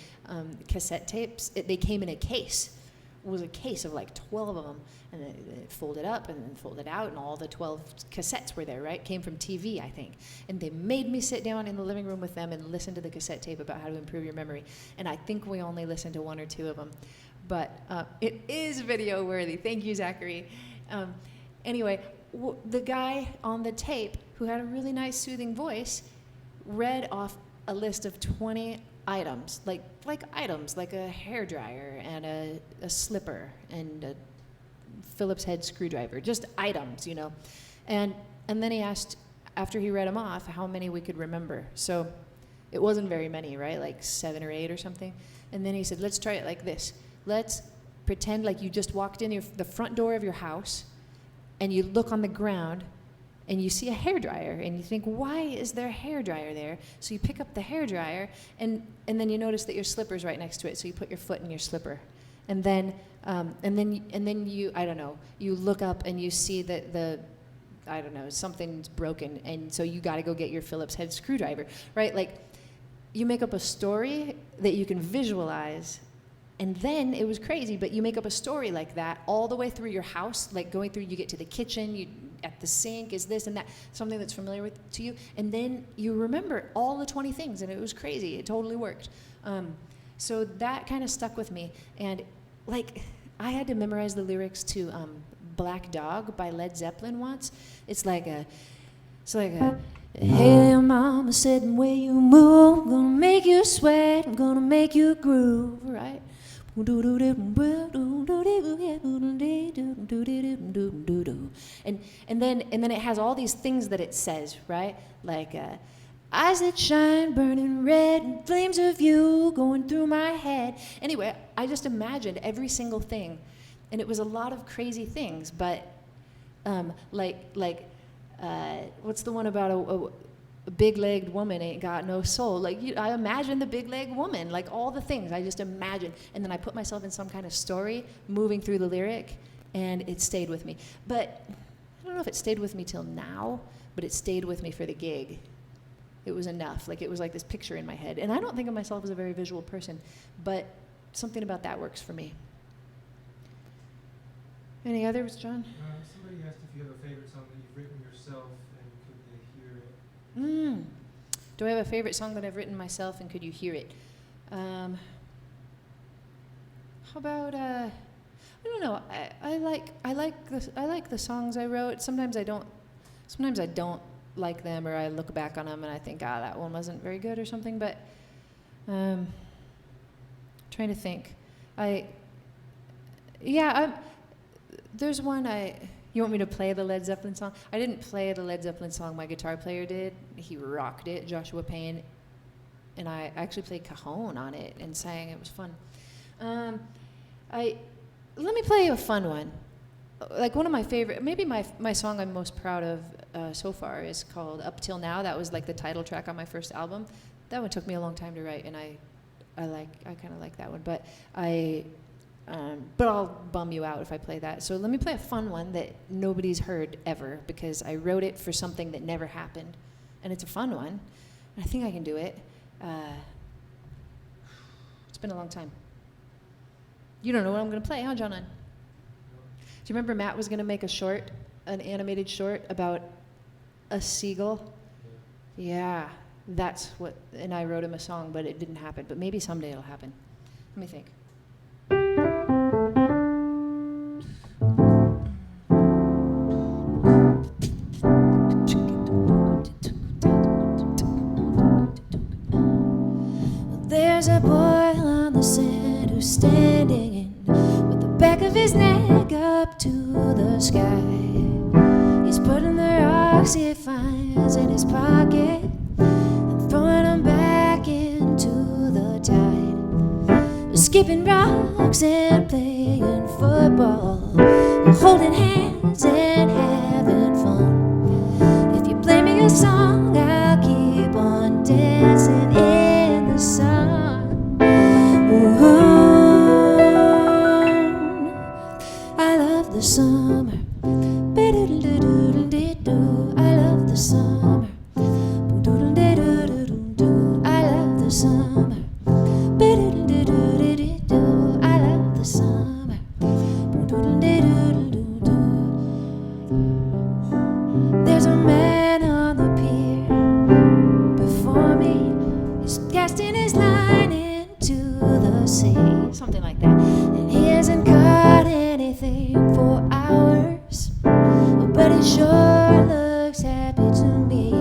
cassette tapes. They came in a case. It was a case of like 12 of them, and it folded up and then folded out, and all the 12 cassettes were there, right? Came from TV, I think. And they made me sit down in the living room with them and listen to the cassette tape about how to improve your memory. And I think we only listened to 1 or 2 of them. But it is video worthy. Thank you, Zachary. Anyway, the guy on the tape, who had a really nice soothing voice, read off a list of 20 items, like items, like a hairdryer and a slipper and a Phillips head screwdriver, just items, you know. And then he asked, after he read them off, how many we could remember. So it wasn't very many, right? Like 7 or 8 or something. And then he said, let's try it like this. Let's pretend like you just walked in the front door of your house, and you look on the ground and you see a hairdryer, and you think, why is there a hairdryer there? So you pick up the hairdryer, and then you notice that your slipper's right next to it, so you put your foot in your slipper. And then you, I don't know, you look up and you see that the I don't know, something's broken, and so you got to go get your Phillips head screwdriver, right? Like, you make up a story that you can visualize, and then it was crazy, but you make up a story like that all the way through your house, like going through, you get to the kitchen, you at the sink is this and that, something that's familiar to you, and then you remember all the 20 things, and it was crazy. It totally worked. So that kind of stuck with me, and like I had to memorize the lyrics to Black Dog by Led Zeppelin once. It's like a, hey mama said the way you move, I'm gonna make you sweat, I'm gonna make you groove, right? And then it has all these things that it says, right? Like eyes that shine, burning red, and flames of you going through my head. Anyway, I just imagined every single thing, and it was a lot of crazy things. But what's the one about a big-legged woman ain't got no soul? Like I imagined the big-legged woman, like all the things. I just imagined, and then I put myself in some kind of story, moving through the lyric, and it stayed with me. But I don't know if it stayed with me till now, but it stayed with me for the gig. It was enough. Like it was like this picture in my head. And I don't think of myself as a very visual person, but something about that works for me. Any others, John? Somebody asked if you have a favorite song that you've written yourself, and could they hear it? Do I have a favorite song that I've written myself, and could you hear it? How about I don't know. I like the songs I wrote. Sometimes I don't like them, or I look back on them and I think, that one wasn't very good or something. But trying to think. There's one you want me to play the Led Zeppelin song? I didn't play the Led Zeppelin song, my guitar player did. He rocked it, Joshua Payne, and I actually played cajon on it and sang. It was fun. Let me play you a fun one. Like one of my favorite, maybe my song I'm most proud of so far is called Up Till Now. That was like the title track on my first album. That one took me a long time to write, and I kind of like that one. But I'll bum you out if I play that. So let me play a fun one that nobody's heard ever, because I wrote it for something that never happened, and it's a fun one. And I think I can do it. It's been a long time. You don't know what I'm going to play, huh, John? Do you remember Matt was going to make an animated short about a seagull? Yeah, that's what, and I wrote him a song, but it didn't happen. But maybe someday it'll happen. Let me think. There's a boy on the sand who's standing with the back of his neck up to the sky. He's putting the rocks he finds in his pocket and throwing them back into the tide. Skipping rocks and playing football, holding hands and having fun. If you play me a song, I'll keep on dancing in the sun. Ooh. I love the summer. I love the summer. I love the summer. I love the summer. There's a man on the pier before me. He's casting his line into the sea, something like that. And he hasn't caught anything for hours, but he sure looks happy to me.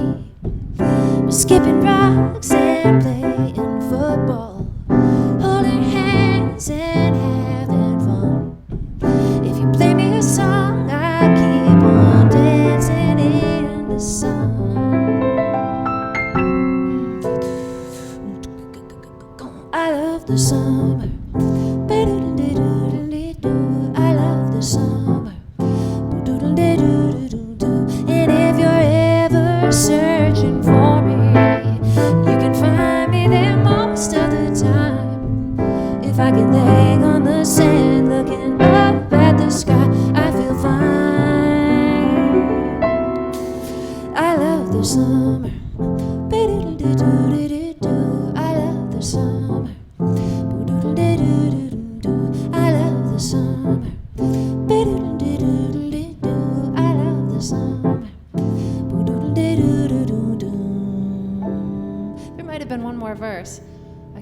We're skipping rocks and playing football, holding hands and having fun. If you play me a song, I'll keep on dancing in the sun. I love the summer. I love the summer. And if you're ever searching for me, you can find me there most of the time. If I can hang on the sand looking up at the sky, I feel fine.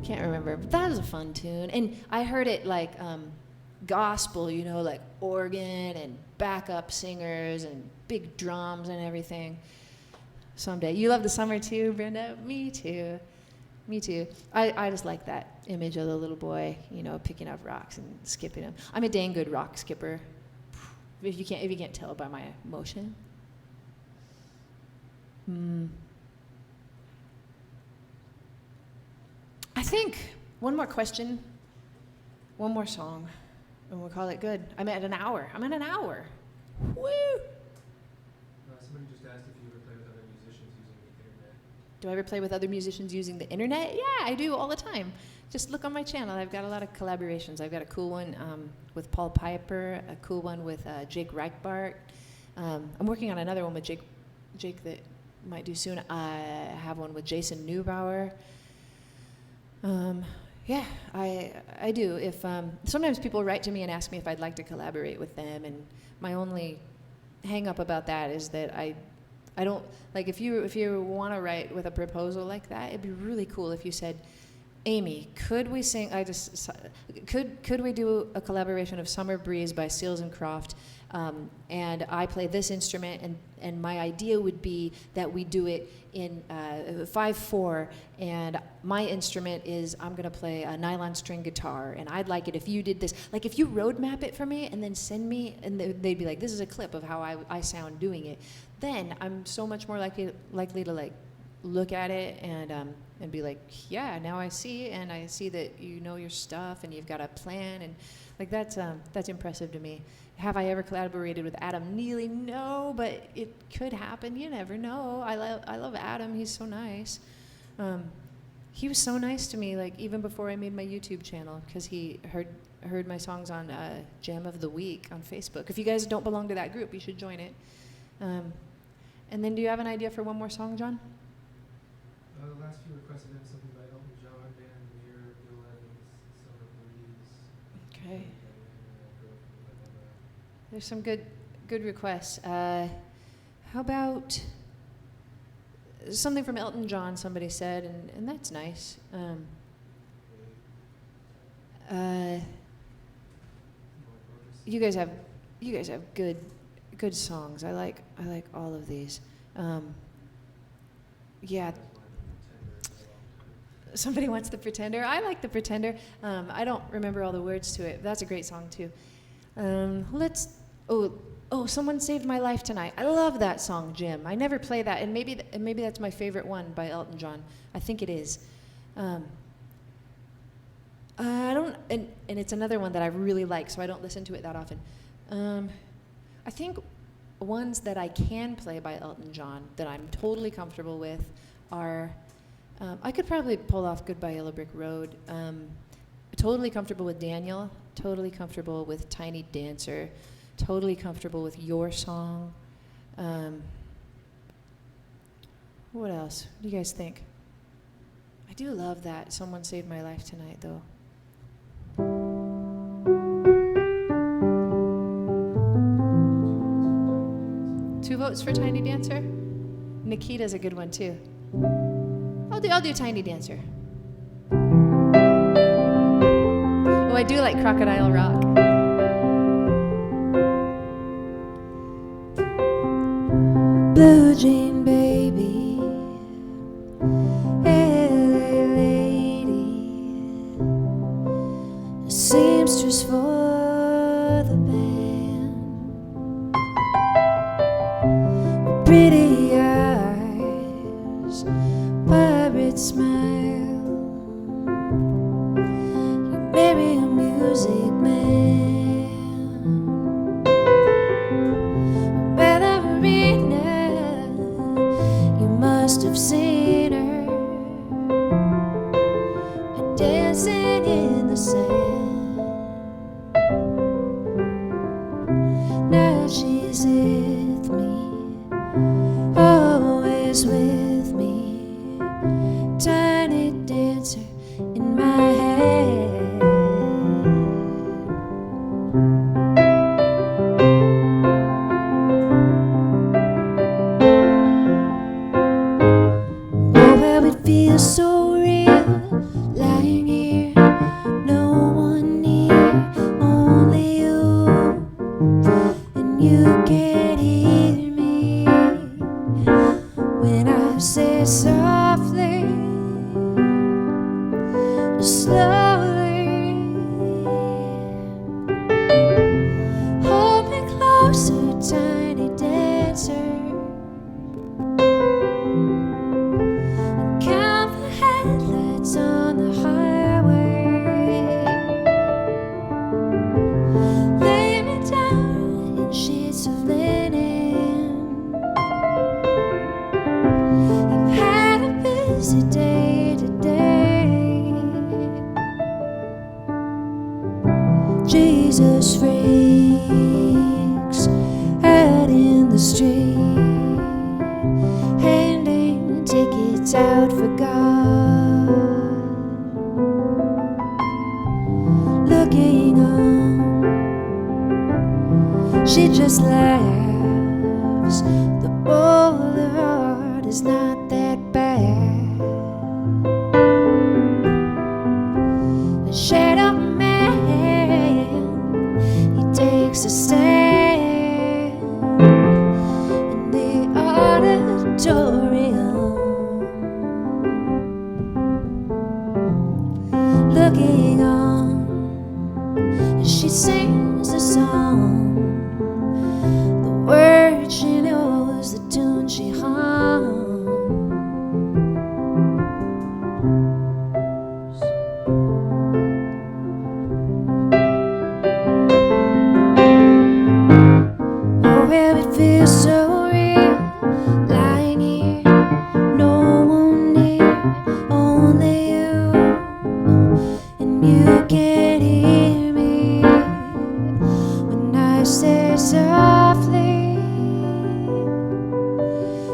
can't remember, but that was a fun tune. And I heard it like gospel, you know, like organ and backup singers and big drums and everything. Someday. You love the summer too, Brenda? Me too. Me too. I just like that image of the little boy, you know, picking up rocks and skipping them. I'm a dang good rock skipper. If you can't tell by my motion. I think one more question, one more song, and we'll call it good. I'm at an hour. Woo! Somebody just asked if you ever play with other musicians using the internet. Do I ever play with other musicians using the internet? Yeah, I do all the time. Just look on my channel. I've got a lot of collaborations. I've got a cool one with Paul Piper, a cool one with Jake Reichbart. I'm working on another one with Jake that might do soon. I have one with Jason Neubauer. Yeah, I do. If sometimes people write to me and ask me if I'd like to collaborate with them, and my only hang up about that is that I don't like if you want to write with a proposal like that, it'd be really cool if you said, Amy, could we sing? Could we do a collaboration of Summer Breeze by Seals and Croft, and I play this instrument, and my idea would be that we do it in 5/4, and my instrument is I'm gonna play a nylon string guitar, and I'd like it if you did this. Like if you roadmap it for me and then send me, and they'd be like, this is a clip of how I sound doing it. Then I'm so much more likely to like look at it and be like, yeah, now I see that you know your stuff and you've got a plan, and like that's impressive to me. Have I ever collaborated with Adam Neely? No, but it could happen. You never know. I love Adam. He's so nice. He was so nice to me, like even before I made my YouTube channel, because he heard my songs on Jam of the Week on Facebook. If you guys don't belong to that group, you should join it. And then, do you have an idea for one more song, John? The last few requests have been something by Elton John, Van Leer, Bill Evans, Summer Breeze. Okay. There's some good requests. How about something from Elton John? Somebody said, and that's nice. You guys have good songs. I like all of these. Yeah. Somebody wants The Pretender. I like The Pretender. I don't remember all the words to it. That's a great song too. Someone Saved My Life Tonight. I love that song, Jim. I never play that, and maybe that's my favorite one by Elton John. I think it is. I don't, and it's another one that I really like, so I don't listen to it that often. I think ones that I can play by Elton John that I'm totally comfortable with are, I could probably pull off Goodbye Yellow Brick Road. Totally comfortable with Daniel. Totally comfortable with Tiny Dancer. Totally comfortable with Your Song. What else? What do you guys think? I do love that Someone Saved My Life Tonight, though. Two votes for Tiny Dancer? Nikita's a good one, too. I'll do Tiny Dancer. Oh, I do like Crocodile Rock. Blue Jean Baby, LA lady, a seamstress for the band, pretty eyes, pirate smile, you marry a music man. Must have seen her dancing in the sand. Now she's with me, always with me. Tiny dancer in my head. Jesus freaks out in the street, handing tickets out for God, looking on. She just laughs. The boulevard is not that bad. The shadow man, he takes a stand in the auditorium, looking on as she sings a song. The words she knows, the tune she hums. Oh, well, it feels so real, lying here, no one near, only you, and you can't hear me when I say softly,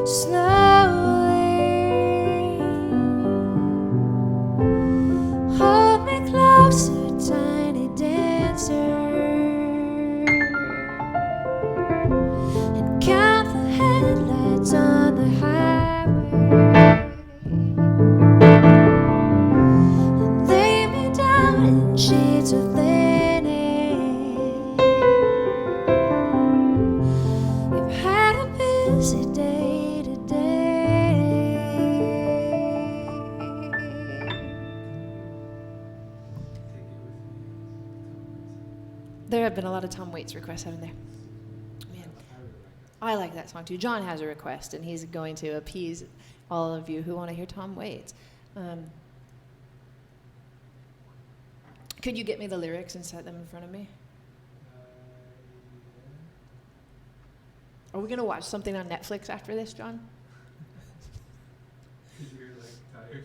slowly, hold me closer, tiny dancer, and count the headlights on the highway, and lay me down in sheets of linen. You've had a busy day today. There have been a lot of Tom Waits requests, haven't there? Man, I like that song too. John has a request, and he's going to appease all of you who want to hear Tom Waits. Could you get me the lyrics and set them in front of me? Are we going to watch something on Netflix after this, John? You're tired.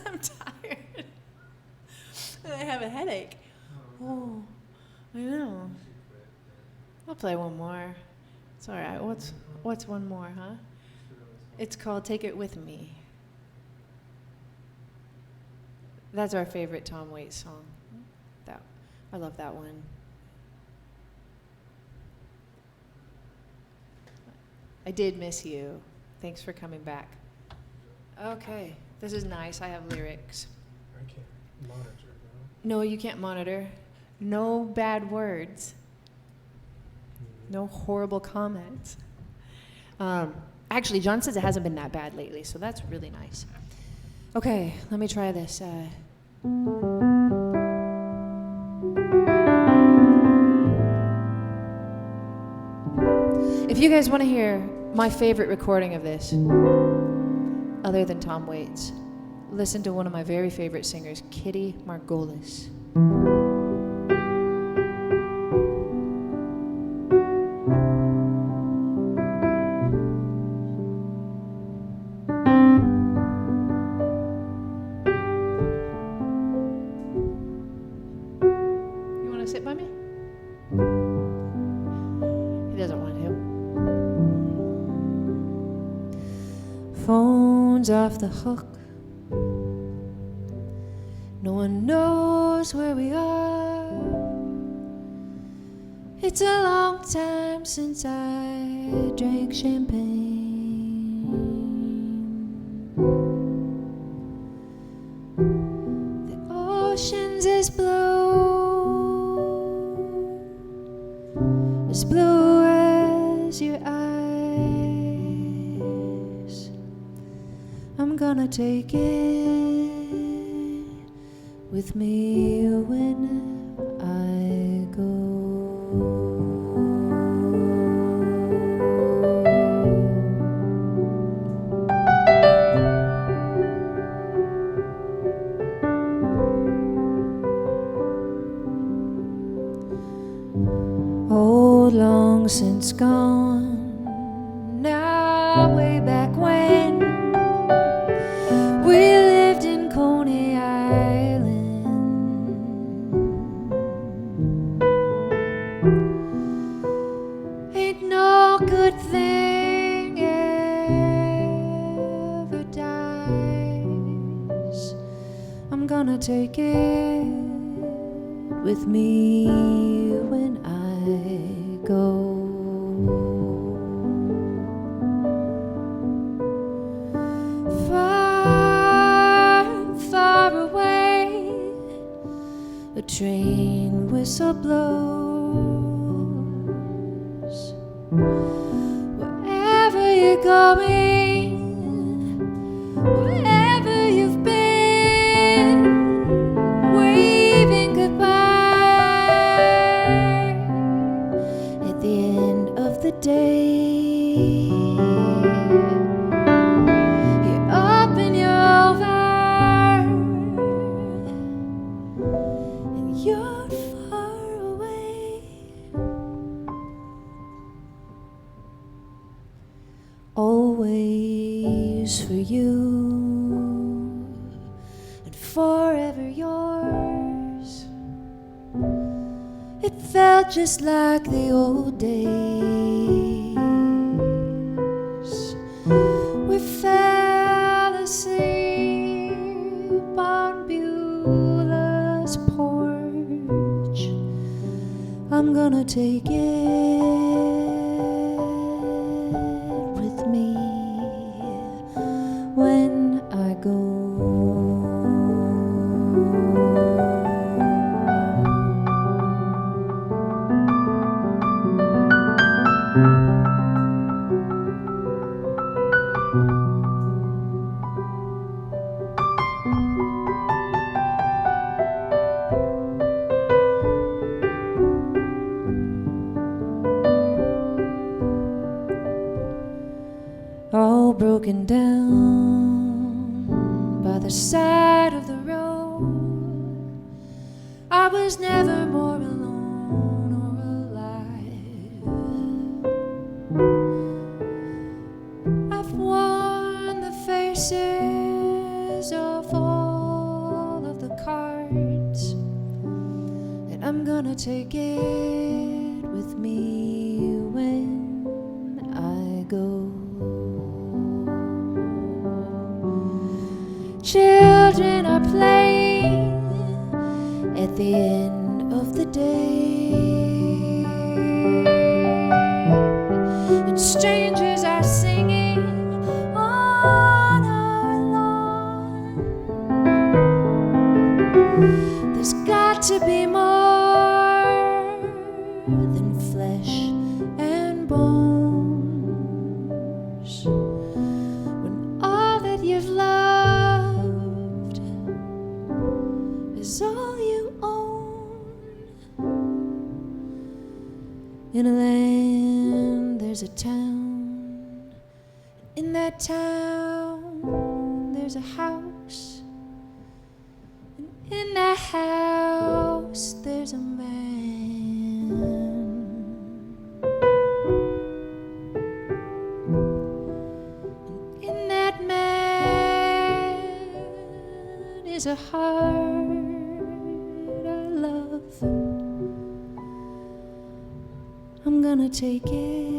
I'm tired. I have a headache. Oh, I know. I'll play one more. It's all right. What's one more, huh? It's called Take It With Me. That's our favorite Tom Waits song. I love that one. I did miss you. Thanks for coming back. Okay, this is nice. I have lyrics. I can't monitor, No, you can't monitor. No bad words. No horrible comments. Actually, John says it hasn't been that bad lately, so that's really nice. Okay, let me try this. If you guys want to hear my favorite recording of this, other than Tom Waits, listen to one of my very favorite singers, Kitty Margolis. You want to sit by me? He doesn't want to. Phone's off the hook. No one knows where we are. It's a long time since I drank champagne. The ocean's as blue as your eyes. I'm gonna take it with me when I go. Oh, long since gone, now way back when we lived in Coney Island. take it with me when I go. Far, far away, a train whistle blows. Wherever you're going, wherever you've been, waving goodbye at the end of the day. You're up and you're over, and you're far away. Always for you and forever yours. It felt just like the old days. We fell asleep on Beulah's porch. I'm gonna take it with me when I go. All broken down by the side of the road. I was never more alone or alive. I've worn the faces of all of the cards, and I'm gonna take it with me when I go. Children are playing at the end of the day, and strangers are singing on our lawn. There's got to be more than flesh and bones when all that you've loved is all you own. In a land there's a town, in that town there's a house, and in that house there's a man. And in that man is a heart I love. I'm gonna take it